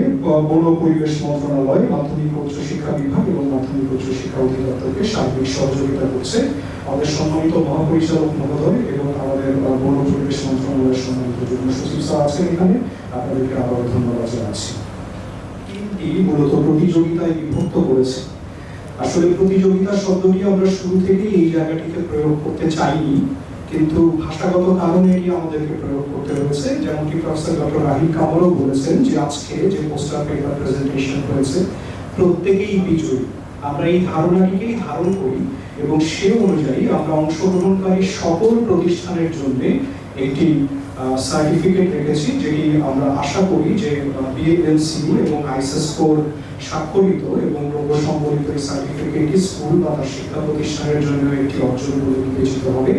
বন পরিবেশ মন্ত্রণালয়, মাধ্যমিক ও উচ্চশিক্ষা বিভাগ এবং মাধ্যমিক উচ্চশিক্ষা অধিদপ্তরকে সার্বিক সহযোগিতা করছে। আমাদের সম্মানিত মহাপরিচালক মহোদয় এবং আমাদের বন পরিবেশ মন্ত্রণালয়ের সম্মানিত যুগ্ম সচিব স্যার আছেন এখানে, আপনাদেরকে আবারও ধন্যবাদ জানাচ্ছি। মূলত প্রতিযোগিতায় বিভক্ত করেছে। আসলে প্রতিযোগিতা শব্দটি আমরা শুরু থেকেই এই জায়গাটিতে প্রয়োগ করতে চাইনি, কিন্তু ভাষাগত কারণে এটি আমাদেরকে প্রয়োগ করতে হয়েছে। যেমনটি প্রফেসর ডক্টর রাহিল কামরও বলেছেন যে আজকে যে পোস্টার পেপার প্রেজেন্টেশন হয়েছে প্রত্যেকেই বিজয়ী। আমরা এই ধারণাটিকেই ধারণ করি এবং সে অনুযায়ী আমরা অংশগ্রহণকারী সকল প্রতিষ্ঠানের জন্য একটি সার্টিফিকেট রেখেছি, যেটি আমরা আশা করি যে বিএলসি এবং আইএসএসকোর স্বাক্ষরিত এবং লোগো সম্বলিত এই সার্টিফিকেটটি স্কুল বা তার শিক্ষা প্রতিষ্ঠানের জন্য একটি অর্জন বলে বিবেচিত হবে।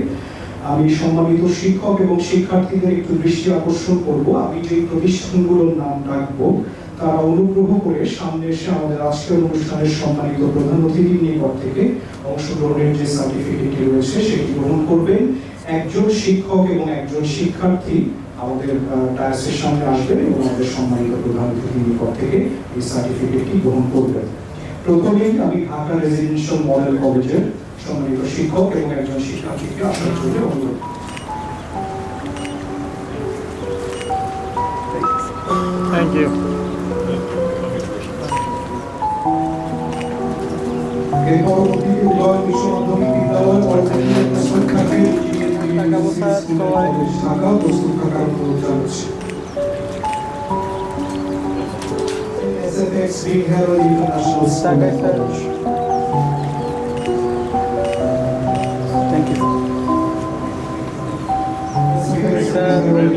আমি সম্মানিত শিক্ষক এবং শিক্ষার্থীদের একটু দৃষ্টি আকর্ষণ করব, আমি যে প্রতিষ্ঠানগুলোর নাম ডাকবো তারা অনুগ্রহ করে সামনে এসে আমাদের আজকের অনুষ্ঠানের সম্মানিত প্রধান অতিথির নিকট থেকে অংশগ্রহণের যে সার্টিফিকেটটি রয়েছে সেটি গ্রহণ করবেন। একজন শিক্ষক এবং একজন শিক্ষার্থী আমাদের ডায়াসের সামনে আসবেন এবং আমাদের সম্মানিত প্রধান অতিথির নিকট থেকে এই সার্টিফিকেটটি গ্রহণ করবেন। প্রথমেই আমি ঢাকা রেসিডেন্সিয়াল মডেল কলেজের সম্মানিত শিক্ষক এবং একজন শিক্ষার্থীকে আসার জন্য অনুরোধ। Thank you. এই পরবর্তীতে উদয় উচ্চ মাধ্যমিক বিদ্যালয় পলিটেকনিক শিক্ষার্থী ঢাকা প্রস্তুত থাকার অনুরোধ জানাচ্ছি। SFX Green Hero International School College। Thank you.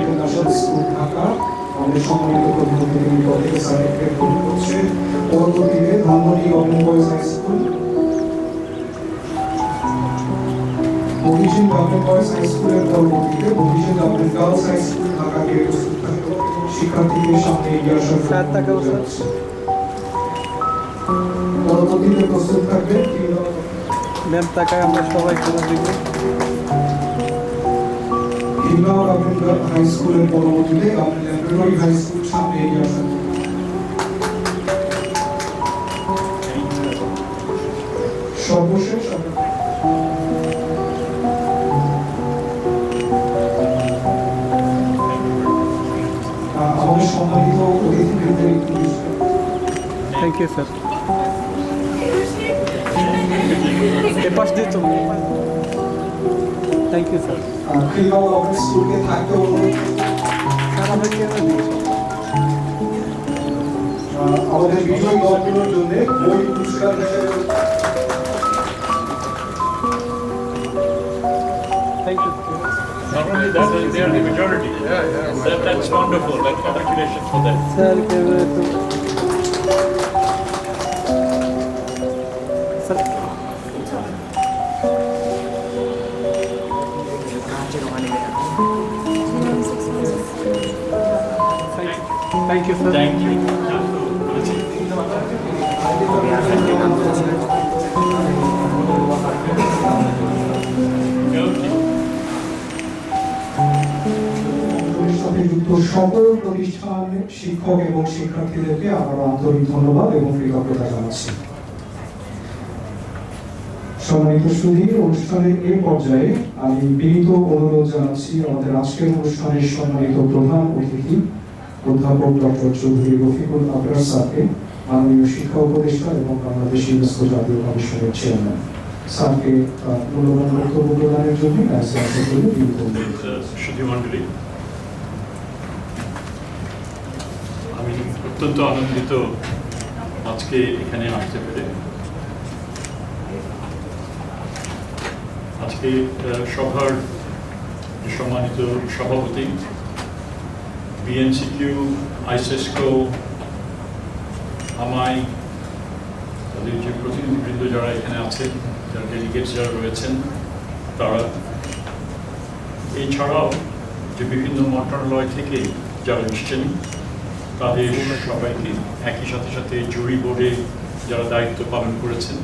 International School Dhaka আমাদের সম্মানিত প্রতিনিধিদের নিকট থেকে সার্টিফিকেট গ্রহণ করছে। পরবর্তীতে Dhanmondi government boys high school, Mohishi government boys high স্কুলের পরবর্তীতে মহিষী গভর্নমেন্ট গার্লস হাই স্কুল ঢাকাকে প্রস্তুত থাকবে শিক্ষার্থীদের সামনে এগিয়ে আসার পরবর্তীতে প্রস্তুত থাকবে ম্যাম তাকায় আমরা সবাই করে দিব। হিমনা গভর্নমেন্ট হাই স্কুলের পরবর্তীতে গভর্নমেন্ট ল্যাবরেটরি হাই স্কুল সামনে এগিয়ে আসার সর্বশেষ আমাদের ইউ স্যার এ পাশ দিয়ে চলো থ্যাংক ইউ স্যার ক্রীড়া ও অফিস স্কুলকে থাকতে অনুরোধ স্যার আমরা কেমন দিয়েছি আমাদের বিজয়ী দলগুলোর জন্য বই পুরস্কার হিসেবে thank you Not only that, they are the majority. That's wonderful. Like, congratulations for that. Sir কেমন sir thank you sir Thank you. সাথে যুক্ত সকল প্রতিষ্ঠান শিক্ষক এবং শিক্ষার্থীদেরকে আমার আন্তরিক ধন্যবাদ এবং কৃতজ্ঞতা জানাচ্ছি। সম্মানিত সুধী, অনুষ্ঠানের এই পর্যায়ে আমি বিনীত অনুরোধ জানাচ্ছি আমাদের আজকের অনুষ্ঠানের সম্মানিত প্রধান অতিথি অধ্যাপক ডক্টর চৌধুরী রফিকুল আবরার স্যারকে, মাননীয় শিক্ষা উপদেষ্টা এবং বাংলাদেশ ইউনেস্কো জাতীয় কমিশনের চেয়ারম্যান স্যারকে মূল্যবান বক্তব্য প্রদানের জন্য বিনীত অনুরোধ। সুধী মণ্ডলী, আমি অত্যন্ত আনন্দিত আজকে এখানে আসতে পেরে। আজকে সভার সম্মানিত সভাপতি, বিএনসিকিউ, আইসেসকো, আমাই, তাদের যে প্রতিনিধিবৃন্দ যারা এখানে আছেন, যারা ডেলিগেটস যারা রয়েছেন তারা, এছাড়াও যে বিভিন্ন মন্ত্রণালয় থেকে যারা এসছেন তাদের সবাইকে, একই সাথে সাথে জুরি বোর্ডে যারা দায়িত্ব পালন করেছেন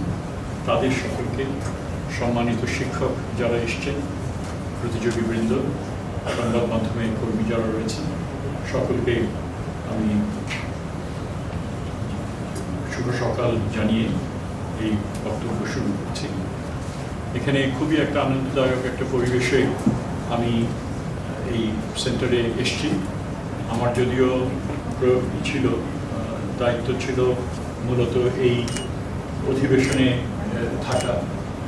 তাদের সকলকে, সম্মানিত শিক্ষক যারা এসছেন, প্রতিযোগীবৃন্দ, সংবাদ মাধ্যমের কর্মী যারা রয়েছেন, সকলকে আমি শুভ সকাল জানিয়ে এই বক্তব্য শুরু করছি। এখানে খুবই একটা আনন্দদায়ক একটা পরিবেশে আমি এই সেন্টারে এসেছি। আমার যদিও ছিল, দায়িত্ব ছিল মূলত এই অধিবেশনে থাকা,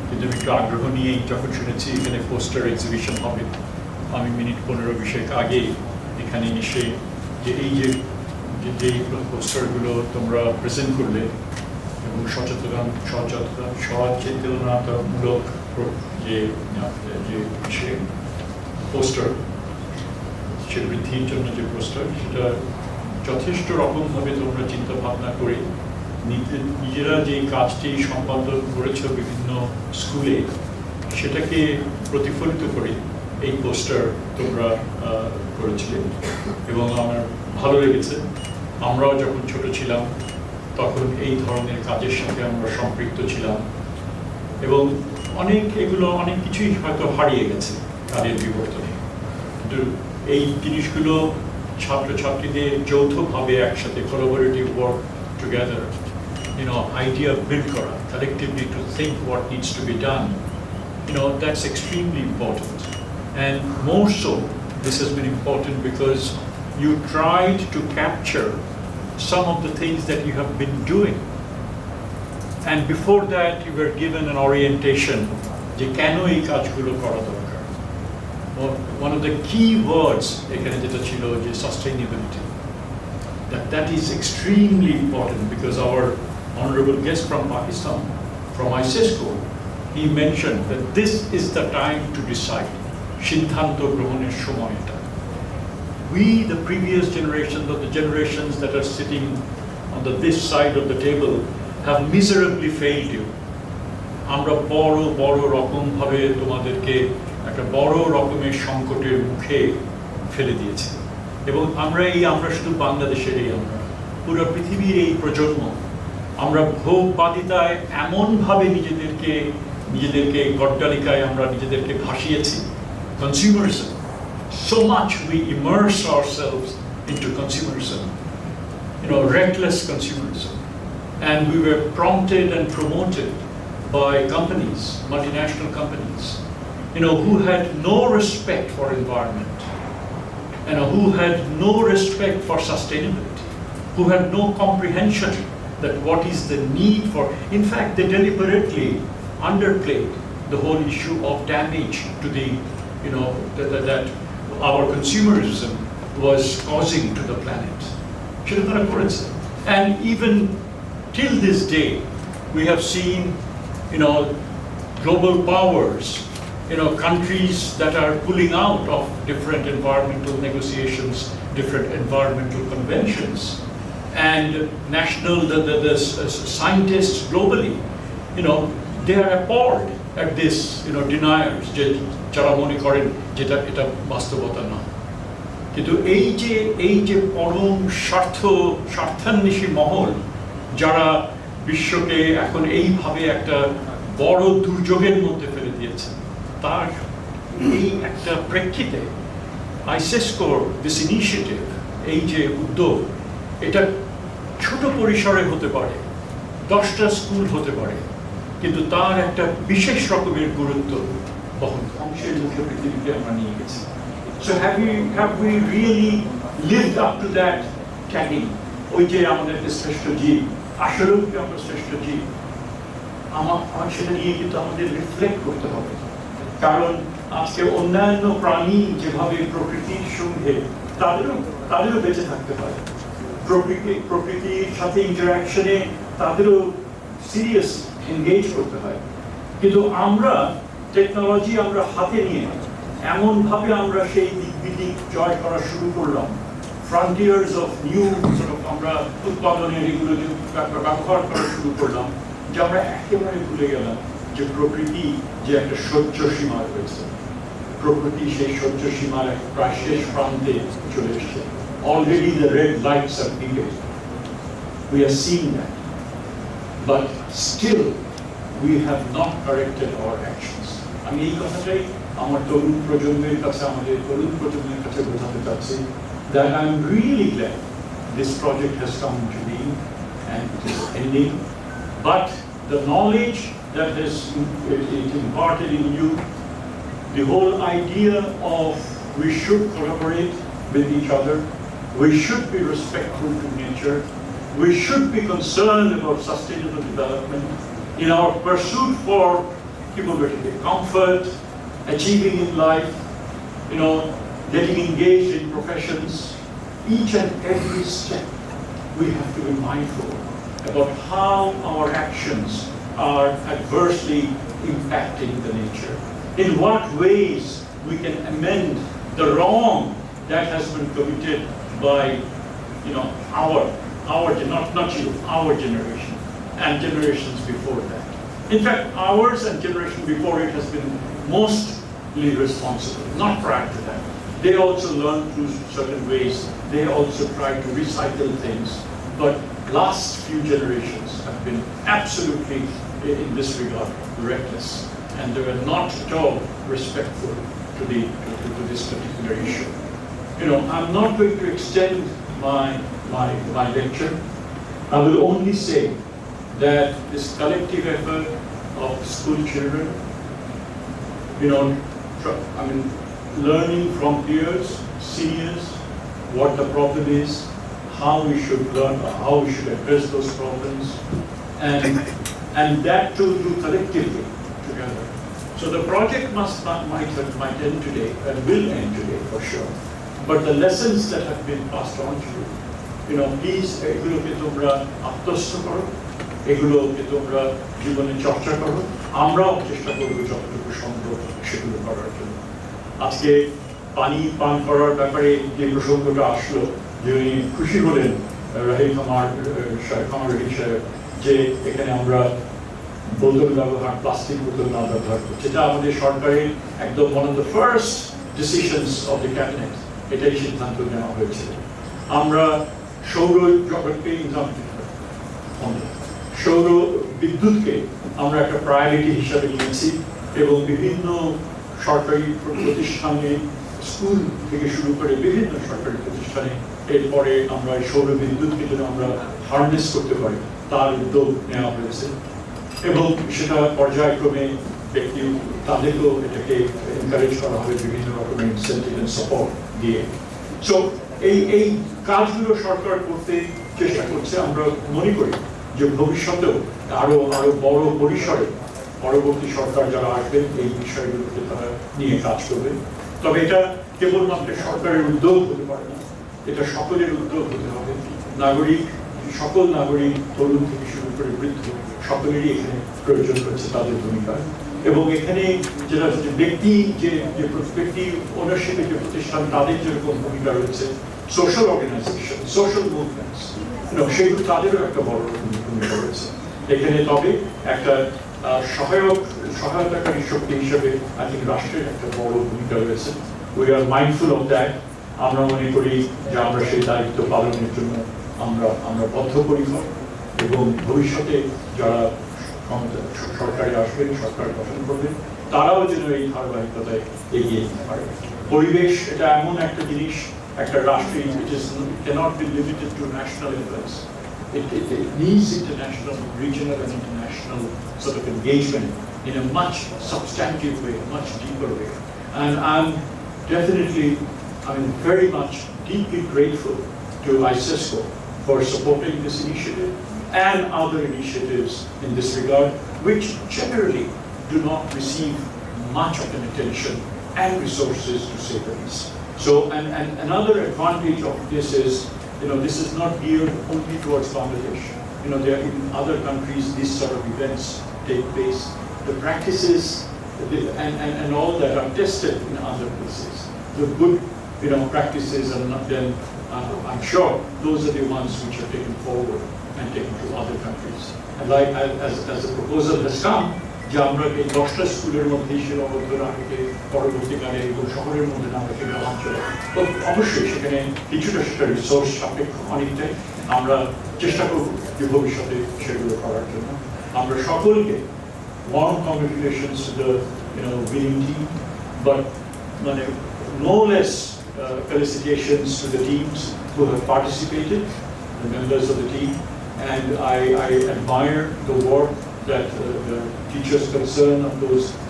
কিন্তু আমি একটু আগ্রহ নিয়েই যখন শুনেছি এখানে পোস্টার এক্সিবিশন হবে, আমি মিনিট 15-20 আগে এখানে এসে যে এই যে পোস্টারগুলো তোমরা প্রেজেন্ট করলে এবং সচেতনতামূলক যে পোস্টার, সে বৃদ্ধির জন্য যে পোস্টার, সেটা যথেষ্ট রকমভাবে তোমরা চিন্তা ভাবনা করে নিজেরা যে কাজটি সম্পাদন করেছ বিভিন্ন স্কুলে, সেটাকে প্রতিফলিত করে এই পোস্টার তোমরা করেছিলে এবং আমার ভালো লেগেছে। আমরাও যখন ছোট ছিলাম তখন এই ধরনের কাজের সাথে আমরা সম্পৃক্ত ছিলাম এবং অনেক কিছুই হয়তো হারিয়ে গেছে কাজের বিবর্তনে, কিন্তু এই জিনিসগুলো ছাত্রছাত্রীদের যৌথভাবে একসাথে collaborative work together, idea build করা, collectively to think what needs to be done, that's extremely important. And more so, this has been important because you tried to capture some of the things that you have been doing. And before that, you were given an orientation, je keno ei kajgulo kora dorkar. One of the key words ekhane jeta chilo je sustainability. That is extremely important because our honorable guest from Pakistan, from ISESCO, he mentioned that this is the time to decide. Siddhanto grohoner shomoy eta. We, the previous generations, or the generations that are sitting on this side of the table, have miserably failed you. আমরা বড় রকম ভাবে তোমাদেরকে একটা বড় রকমের সংকটের মুখে ফেলে দিয়েছি এবং আমরা শুধু বাংলাদেশের আমরা পুরো পৃথিবীর এই প্রজন্ম আমরা ভোগবাদিতায় এমনভাবে নিজেদেরকে গড্ডালিকায় আমরা নিজেদেরকে ভাসিয়েছি, consumerism. So much we immerse ourselves into consumerism, reckless consumerism. And we were prompted and promoted by companies, multinational companies, who had no respect for environment, who had no respect for sustainability, who had no comprehension that what is the need for. In fact, they deliberately underplayed the whole issue of damage to the, that our consumerism was causing to the planet. And even till this day, we have seen, global powers, countries that are pulling out of different environmental negotiations, different environmental conventions, and the scientists globally, they are appalled at this, deniers, যারা মনে করেন যেটা এটা বাস্তবতা না। কিন্তু এই যে পরম স্বার্থান্বেষী মহল যারা বিশ্বকে এখন এইভাবে একটা বড় দুর্যোগের মধ্যে ফেলে দিয়েছে, তার এই একটা প্রেক্ষিতে আইসেসকোর দিস ইনিশিয়েটিভ, এই যে উদ্যোগ, এটা ছোট পরিসরে হতে পারে, 10টা স্কুল হতে পারে, কিন্তু তার একটা বিশেষ রকমের গুরুত্ব বহন অংশের মুখে পৃথিবীকে আমরা নিয়ে গেছি। So have we really lived up to that tagging? ওই যে আমাদের শ্রেষ্ঠ জীব, আসলেও কি আমরা শ্রেষ্ঠ জীব? আমার সেটা নিয়ে কিন্তু আমাদের রিফ্লেক্ট করতে হবে। কারণ আজকে অন্যান্য প্রাণী যেভাবে প্রকৃতির সঙ্গে তাদেরও বেঁচে থাকতে হয়, প্রকৃতির সাথে ইন্টারাকশনে তাদেরও সিরিয়াস এনগেজ করতে হয়। কিন্তু আমরা টেকনোলজি আমরা হাতে নিয়ে এমনভাবে আমরা সেই দিক বিদিক জয় করা শুরু করলাম, ফ্রন্টিয়ার্স অফ নিউ আমরা উৎপাদনের এগুলো ব্যবহার করা শুরু করলাম, যে আমরা একেবারে ভুলে গেলাম যে প্রকৃতি যে একটা সহ্য সীমা রয়েছে, প্রকৃতি সেই সহ্য সীমার প্রায় শেষ প্রান্তে চলে এসেছে। Already the red lights are blinking. We are seeing that, but still we have not corrected our actions. আমি এই কথাটাই আমার তরুণ প্রজন্মের কাছে, আমাদের তরুণ প্রজন্মের কাছে বোঝাতে চাচ্ছি, that I'm really glad this project has come to be and it is ending, but the knowledge that is imparted in you, the whole idea of we should collaborate with each other, we should be respectful to nature, we should be concerned about sustainable development in our pursuit for comfort, achieving in life, getting engaged in professions. Each and every step we have to be mindful about how our actions are adversely impacting the nature. In what ways we can amend the wrong that has been committed by our generation and generations before that. In fact, ours and generation before it has been mostly responsible, not prior to that. They also learn through certain ways. They also try to recycle things. But last few generations have been absolutely, in this regard, reckless. And they were not at all respectful to this particular issue. I'm not going to extend my lecture. I will only say that this collective effort of school children, learning from peers, seniors, what the problem is, how we should learn, how we should address those problems, and that too do collectively together. So the project might end today and will end today for sure. But the lessons that have been passed on to you, please এগুলোকে তোমরা আত্মস্থ করো, এগুলোকে তোমরা জীবনে চর্চা করো, আমরাও চেষ্টা করবো যতটুকু সম্ভব সেগুলো করার জন্য। আজকে পানি পান করার ব্যাপারে যে প্রসঙ্গটা আসলো, যে উনি খুশি হলেন রাহিম কামার সাহেব, যে এখানে আমরা বোতল ব্যবহার, প্লাস্টিক বোতল না ব্যবহার করছি, এটা আমাদের সরকারের একদম one of the first decisions of the cabinet, এটাই সিদ্ধান্ত নেওয়া হয়েছে। আমরা সৌর জগৎকে সৌর বিদ্যুৎকে আমরা একটা প্রায়োরিটি হিসাবে নিয়েছি এবং বিভিন্ন সরকারি প্রতিষ্ঠানে, স্কুল থেকে শুরু করে বিভিন্ন সরকারি প্রতিষ্ঠানে এরপরে আমরা সৌর বিদ্যুৎকে যেন আমরা হারনেস করতে পারি তার উদ্যোগ নেওয়া হয়েছে এবং সেটা পর্যায়ক্রমে ব্যক্তি তাদেরকেও এটাকে এনকারেজ করা হবে বিভিন্ন রকমের ইনসেন্টিভ এন্ড সাপোর্ট দিয়ে। সো এই কাজগুলো সরকার করতে চেষ্টা করছে। আমরা মনে করি যে ভবিষ্যতেও আরো বড় পরিসরে পরবর্তী সরকার যারা আসবেন এই বিষয়গুলোকে তারা নিয়ে কাজ করবে। তবে এটা কেবলমাত্র সরকারের উদ্যোগ হতে পারে না, এটা সকলের উদ্যোগ হতে হবে। সকল নাগরিক, তরুণ থেকে শুরু করে বৃদ্ধ, সকলেরই এখানে প্রয়োজন রয়েছে তাদের ভূমিকা। এবং এখানে যেটা হচ্ছে ব্যক্তি যে প্রত্যেকটি ওনারশিপের যে প্রতিষ্ঠান তাদের যেরকম ভূমিকা রয়েছে, সোশ্যাল অর্গানাইজেশন, সোশ্যাল মুভমেন্টস, সেগুলো তাদেরও একটা বড় ভূমিকা রয়েছে এখানে। তবে একটা সহায়তাকারী শক্তি হিসেবে আই থিঙ্ক রাষ্ট্রের একটা বড় ভূমিকা রয়েছে। We are mindful of that. আমরা মনে করি যে আমরা সেই দায়িত্ব পালনের জন্য আমরা বদ্ধপরিকর, এবং ভবিষ্যতে যারা সরকারে আসবেন, সরকার গঠন করবেন, তারাও যেন এই ধারাবাহিকতায় এগিয়ে যেতে পারে। পরিবেশ এটা এমন একটা জিনিস, একটা রাষ্ট্রে cannot be limited to national influence. It needs international, regional and international sort of engagement in a much substantive way, much deeper way. And I'm definitely, very much deeply grateful to ICESCO for supporting this initiative and other initiatives in this regard, which generally do not receive much of an attention and resources, to say the least. So, and another advantage of this is, this is not geared only towards Bangladesh. There are in other countries these sort of events take place. The practices and all that are tested in other places. The good, practices are not then. I'm sure those are the ones which are taken forward and taken to other countries. And like as the proposal has come, যে আমরা এই 10টা স্কুলের মধ্যে সীমাবদ্ধ রাখতে পরবর্তীকালে এবং শহরের মধ্যে না রেখে গ্রামাঞ্চলে, তো অবশ্যই সেখানে কিছুটা সেটা রিসোর্স সাপেক্ষ অনেকটাই। আমরা চেষ্টা করব যে ভবিষ্যতে সেগুলো করার জন্য। আমরা সকলকে warm congratulations to the winning team, but no less felicitations to the teams who have participated, the members of the team, and I admire the work that the teachers concerned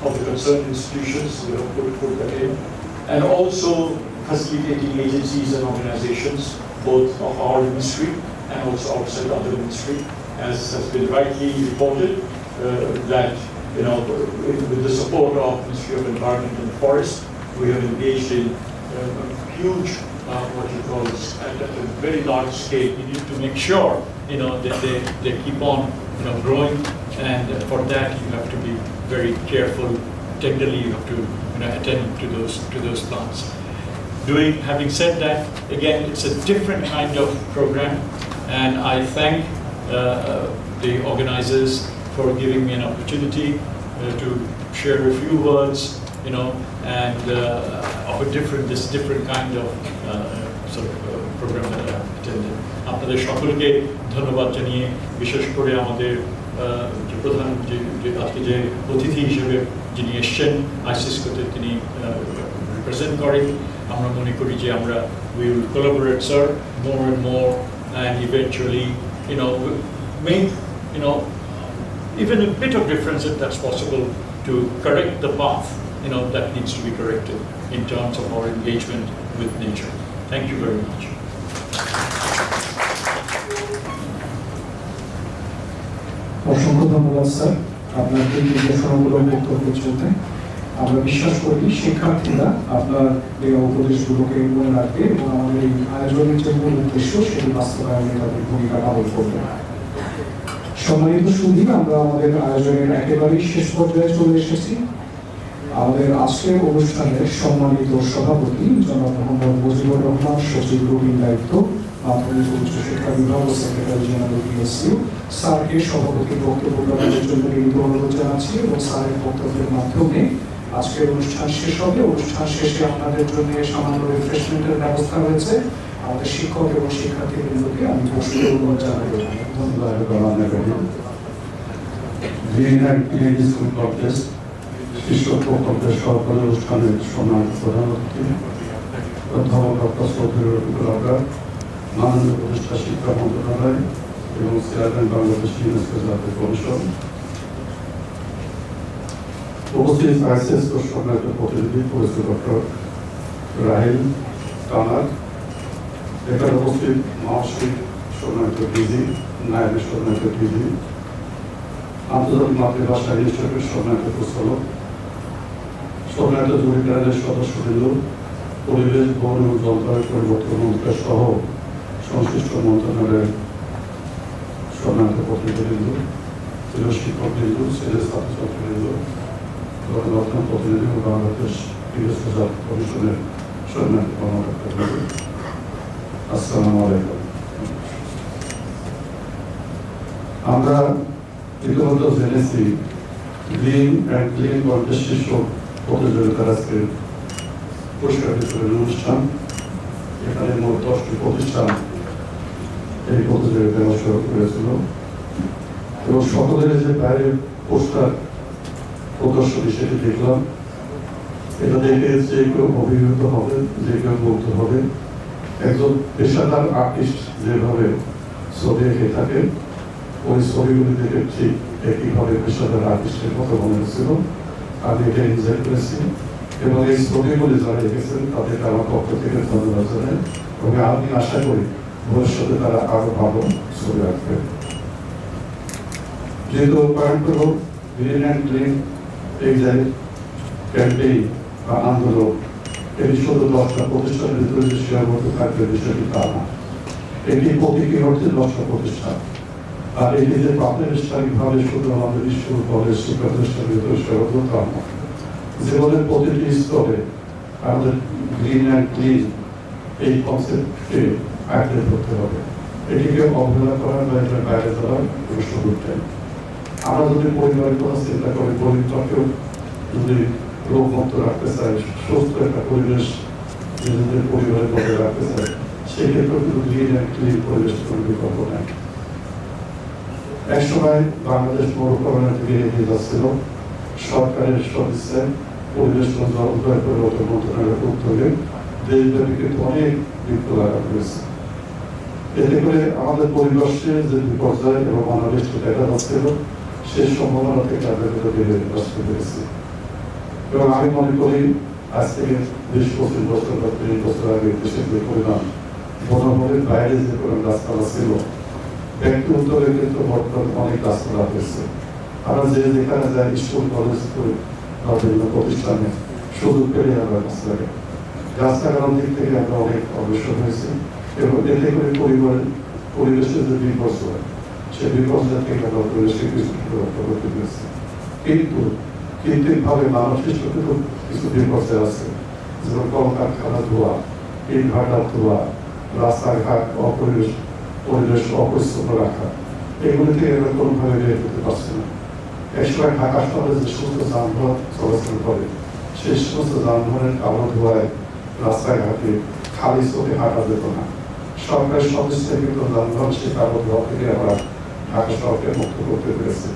of the concerned institutions who have put that in, and also facilitating agencies and organizations, both of our ministry and also outside other ministry, as has been rightly reported, that with the support of Ministry of Environment and Forest, we have engaged in huge, at a very large scale. We need to make sure, that they keep on, growing, and for that you have to be very careful. Tenderly, you have to, attend to those plants. Having said that, again, it's a different kind of program, and I thank the organizers for giving me an opportunity to share a few words, and of this different kind of program that I have attended. আপনাদের সকলকে ধন্যবাদ জানিয়ে, বিশেষ করে আমাদের প্রধান আজকে যে অতিথি হিসেবে যিনি এসছেন আইসিসকোতে, তিনি রিপ্রেজেন্ট করেন। আমরা মনে করি যে আমরা we will collaborate, sir, more and more, and eventually, make, even a bit of difference if that's possible, to correct the path, that needs to be corrected in terms of our engagement with nature. Thank you very much. অসংখ্য ধন্যবাদ sir আপনার এই নির্দেশনামূলক বক্তব্যের জন্য। আমরা বিশ্বাস করি শিক্ষার্থীরা আপনার এই উপদেশগুলোকে মনে রাখবে এবং আমাদের এই আয়োজনের যে মূল উদ্দেশ্য সেটি বাস্তবায়নে তাদের ভূমিকা পালন করবে। সম্মানিত সুধী, আমরা আমাদের আয়োজনের একেবারেই শেষ পর্যায়ে চলে এসেছি। আমাদের আজকের অনুষ্ঠানের সম্মানিত সভাপতি জনাব মোহাম্মদ মুজিবুর রহমান, সচিব রুবিন দায়িত্ব, মাধ্যমিক ও উচ্চ শিক্ষা বিভাগ ও সেক্রেটারি জেনারেল বিএসইউ, স্যারকে সভাপতি বক্তব্য প্রদানের জন্য অনুরোধ জানাচ্ছি এবং স্যারের বক্তব্যের মাধ্যমে আজকের অনুষ্ঠান শেষ হবে। অনুষ্ঠান শেষে আপনাদের জন্য সামান্য রিফ্রেশমেন্টের ব্যবস্থা রয়েছে। আমাদের শিক্ষক এবং শিক্ষার্থীবৃন্দকে আমি বসতে অনুরোধ জানাই। ধন্যবাদ। শিক্ষকদের সরকারি অনুষ্ঠানের সম্মানিত প্রধান অতিথি অধ্যাপক ডক্টর চৌধুরী রফিকুল আবরার, মাননীয় উপদেষ্টা শিক্ষা মন্ত্রণালয় এবং চেয়ারম্যান বাংলাদেশ ইউনেস্কো জাতীয় কমিশন, উপস্থিত আইসিএসকোর সম্মানিত প্রতিনিধি প্রফেসর ডক্টর রাহিল কামাল, এখানে উপস্থিত মহাশিক সম্মানিত ডিজি নায়েব সম্মানিত ডিজি, আন্তর্জাতিক মাতৃভাষা ইনস্টিটিউটের সম্মানিত প্রচালক, সম্মানিত জুরি প্যানেলের সদস্যবৃন্দ, পরিবেশ, বন এবং জলবায়ু পরিবর্তন মন্ত্রক সহ সংশ্লিষ্ট মন্ত্রণালয়ের সম্মানিত প্রতিনিধিবৃন্দ, প্রিয় শিক্ষকবৃন্দ, ছেলে ছাত্রছাত্রীবৃন্দ, গণমাধ্যম প্রতিনিধি ও বাংলাদেশ বিবেচনা কমিশনের সম্মানিত কর্মকর্তাবৃন্দ, আসসালামু আলাইকুম। আমরা ইতিমধ্যে জেনেছি গ্রিন অ্যান্ড ক্লিন কন্টেস্ট শীর্ষক প্রতিযোগিতার আজকে পুরস্কার বিতরণের অনুষ্ঠান। এখানে মোট 10টি প্রতিষ্ঠান এই প্রতিযোগিতায় অংশগ্রহণ করেছিল এবং সকলের যে বাইরে পোস্টার প্রদর্শনী সেটি দেখলাম। এটা দেখে যে কেউ অভিভূত হবে, যে কেউ মুগ্ধ হবে। একজন পেশাদার আর্টিস্ট যেভাবে ছবি এঁকে থাকে, ওই ছবিগুলি দেখে ঠিক একইভাবে পেশাদার আর্টিস্টের মতো মনে হচ্ছিল। আমি এটা এনজয় করেছি এবং এই ছবিগুলি যারা এঁকেছেন তাদেরকে আমার পক্ষ থেকে ধন্যবাদ জানাই এবং আমি আশা করি ভবিষ্যতে তারা আরো ভালো ছবি আঁকবে। যেহেতু পয়েন্ট হল গ্রিন অ্যান্ড ক্লিন এই যে ক্যাম্পেইন বা আন্দোলন, এটি শুধু 10টা প্রতিষ্ঠানের ভিতরে যে সীমাবদ্ধ থাকবে বিষয়টি তা না। এটি প্রতীকী অর্থে 10টা প্রতিষ্ঠান, আর এটি যে প্রাতিষ্ঠানিকভাবে শুধু আমাদের স্কুল কলেজ শিক্ষা প্রতিষ্ঠানের ভিতরে সীমাবদ্ধ তা না। জীবনের প্রতিটি স্তরে আমাদের গ্রিন অ্যান্ড ক্লিন এই কনসেপ্টকে আঁকড়ে ধরতে হবে। এটিকে অবহেলা করার বা এটার বাইরে যাওয়ার কোনো সুযোগ নেই। আমরা যদি পরিবারের কথা চিন্তা করি, পরিবারকেও যদি রোগমুক্ত রাখতে চাই, সুস্থ একটা পরিবেশ নিজেদের পরিবারের মধ্যে রাখতে চাই, সেক্ষেত্রেও কিন্তু গ্রিন অ্যান্ড ক্লিন পরিবেশ কোনো বিকল্প নেই। একসময় বাংলাদেশ মরুকরণের দিকে এগিয়ে যাচ্ছিল। সরকারের সদিচ্ছায় পরিবেশ ও জলবায়ু পরিবর্তন মন্ত্রণালয়ের উদ্যোগে দেশব্যাপী কিন্তু অনেক বৃক্ষ লাগানো হয়েছে। এতে করে আমাদের পরিবেশে যে বিপর্যয় এবং অনাবৃষ্টি দেখা যাচ্ছিল, সেই সম্ভাবনা থেকে আমরা বেরিয়ে আসতে পেরেছি। এবং আমি মনে করি আজ থেকে 20-25 বছর বা 30 বছর আগে দেশের যে পরিমাণ বনভূমির বাইরে যে পরিমাণ গাছপালা ছিল, ব্যক্তি উদ্যোগে কিন্তু বর্তমানে অনেক গাছপালা হয়েছে। আমরা যে যেখানে যাই, স্কুল কলেজ বা বিভিন্ন প্রতিষ্ঠানে সুযোগ পেলে আমরা গাছ লাগাই। গাছ লাগানোর দিক থেকে আমরা অনেক অগ্রসর হয়েছি এবং এতে করে পরিবেশের যে বিপর্যয়, সেই বিপর্যয় থেকে আমরা পরিবেশকে কিছু রক্ষা করতে পেরেছি। কিন্তু কৃত্রিমভাবে মানুষের সাথে কিছু বিপর্যয় আছে, যেমন কলকারখানা ধোয়া, ইট ভাটার ধোয়া, রাস্তাঘাট পরিবেশ অপরিচ্ছন্ন রাখা, এগুলি থেকে আমরা কোনোভাবে বের করতে পারছি না। একসময় ঢাকা শহরে যে সমস্ত যানবাহন চলাচল করে, সেই সমস্ত যানবাহনের কালো ধোয়ায় রাস্তাঘাটে খালি চোখে হাঁটা যেত না। সরকারের সদিচ্ছায় কিন্তু যানবাহন সেই কালো ধোয়া থেকে আমরা ঢাকা শহরকে মুক্ত করতে পেরেছি।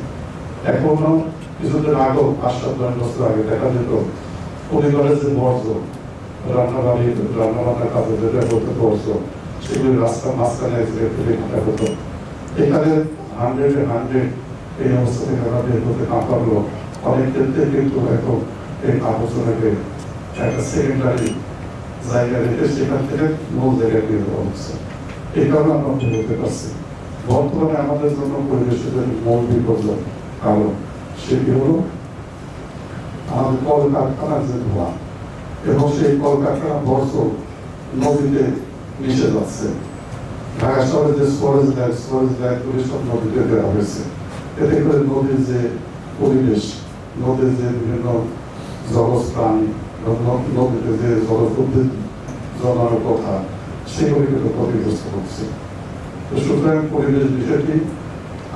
এখনো কিছুদিন আগেও 5-7 বছর আগে দেখা যেত পরিবারের যে বর্জ্য, রান্নাবান্নার কাজে যেটা বলতে বর্জ্য, সেগুলি রাস্তার মাঝখানে ফেলে কাটা হতো। এখানে 100 এই অবস্থা থেকে আমরা বের করতে না পারলেও অনেক ক্ষেত্রে কিন্তু এখন এই আলোচনাকে একটা সেকেন্ডারি জায়গা রেখে সেখান থেকে মূল জায়গায় বের করা হচ্ছে। এই কারণে আমরা বলতে পারছি বর্তমানে আমাদের জন্য পরিবেশের মূল বিপর্যয় কারণ সেটি হল আমাদের কলকারখানার যে ধোঁয়া এবং সেই কলকারখানা বর্জ্য নদীতে মিশে যাচ্ছে। ঢাকা শহরে যে স্টোরেজ ব্যাগগুলি সব নদীতে দেওয়া হয়েছে। এতে করে নদীর যে পরিবেশ, নদীর যে বিভিন্ন জলজ প্রাণী, নদীতে যে জলজ উদ্ভিদ জন্মানোর কথা, সেগুলি কিন্তু ক্ষতিগ্রস্ত হচ্ছে। তো সুতরাং পরিবেশ বিষয়টি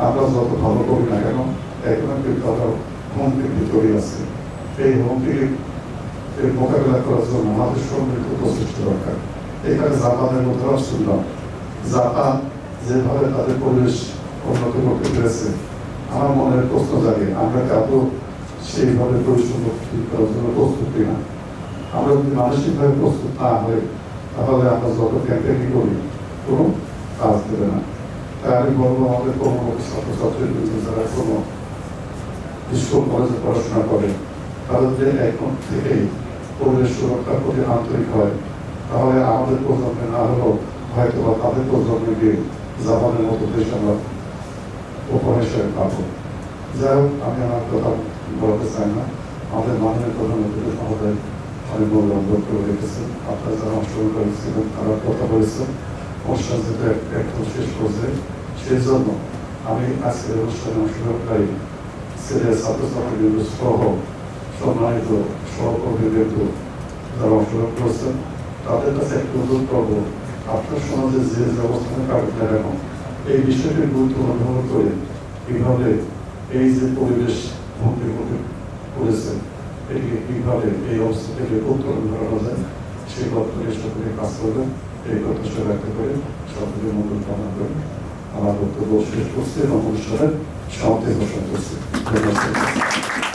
আমরা যত ভালো করি না কেন, এখন কিন্তু আমরা হুমকির ভিতরে আছে। এই হুমকির মোকাবিলা করার জন্য আমাদের সম্মিলিত প্রচেষ্টা দরকার। এখানে জাপানের উদাহরণ শুনলাম। জাপান যেভাবে তাদের পরিবেশ উন্নত করতে পেরেছে, আমার মনের প্রশ্ন জাগে আমরা এত সেইভাবে পরিশ্রম করার জন্য প্রস্তুত কিনা। আমরা যদি মানসিকভাবে প্রস্তুত না হই, তাহলে আমরা যত ক্যাম্পেইনিং করি কোনো কাজ দেবে না। তাই আমি বলবো আমাদের কর্মরত ছাত্রছাত্রীর যারা কোনো স্কুল কলেজে পড়াশোনা করে, তারা যদি এখন থেকেই পরিবেশ সুরক্ষার প্রতি আন্তরিক হয়, তাহলে আমাদের প্রজন্মে না হলেও হয়তো বা তাদের প্রজন্মে গিয়ে জাপানের মতো দেশ আমরা উপহার হিসেবে পাবো। যাই হোক, আমি আমার কথা বলতে চাই না। আমাদের মাননীয় প্রধানমন্ত্রী মহোদয় অনেক মূল্যবান বক্তব্য রেখেছেন। আপনারা যারা অংশগ্রহণ করেছিলেন তারা কথা বলেছেন, অনুষ্ঠান যেহেতু একদম শেষ পর্যায়ে, সেই জন্য আমি আজকের অনুষ্ঠানে অংশগ্রহণকারী ছেলে ছাত্রছাত্রীবৃন্দ সহ সম্মানিত সহকর্মীবৃন্দ যারা অংশগ্রহণ করেছেন তাদের কাছে একটু অনুরোধ করব, আপনার সমাজে যে অবস্থানে কাটুক না কেন এই বিষয়টির গুরুত্ব অনুভব করে কীভাবে এই যে পরিবেশ মুখে মুখে করেছে এটিকে কীভাবে এই অবস্থা থেকে উত্তরণ করানো যায় সেই লক্ষ্যে সকলে কাজ করবেন। এই প্রত্যাশা ব্যক্ত করে সকলকে মঙ্গল কামনা করে আমার বক্তব্য শেষ করছি এবং অনুষ্ঠানের সমাপ্তি ঘোষণা করছি। ধন্যবাদ।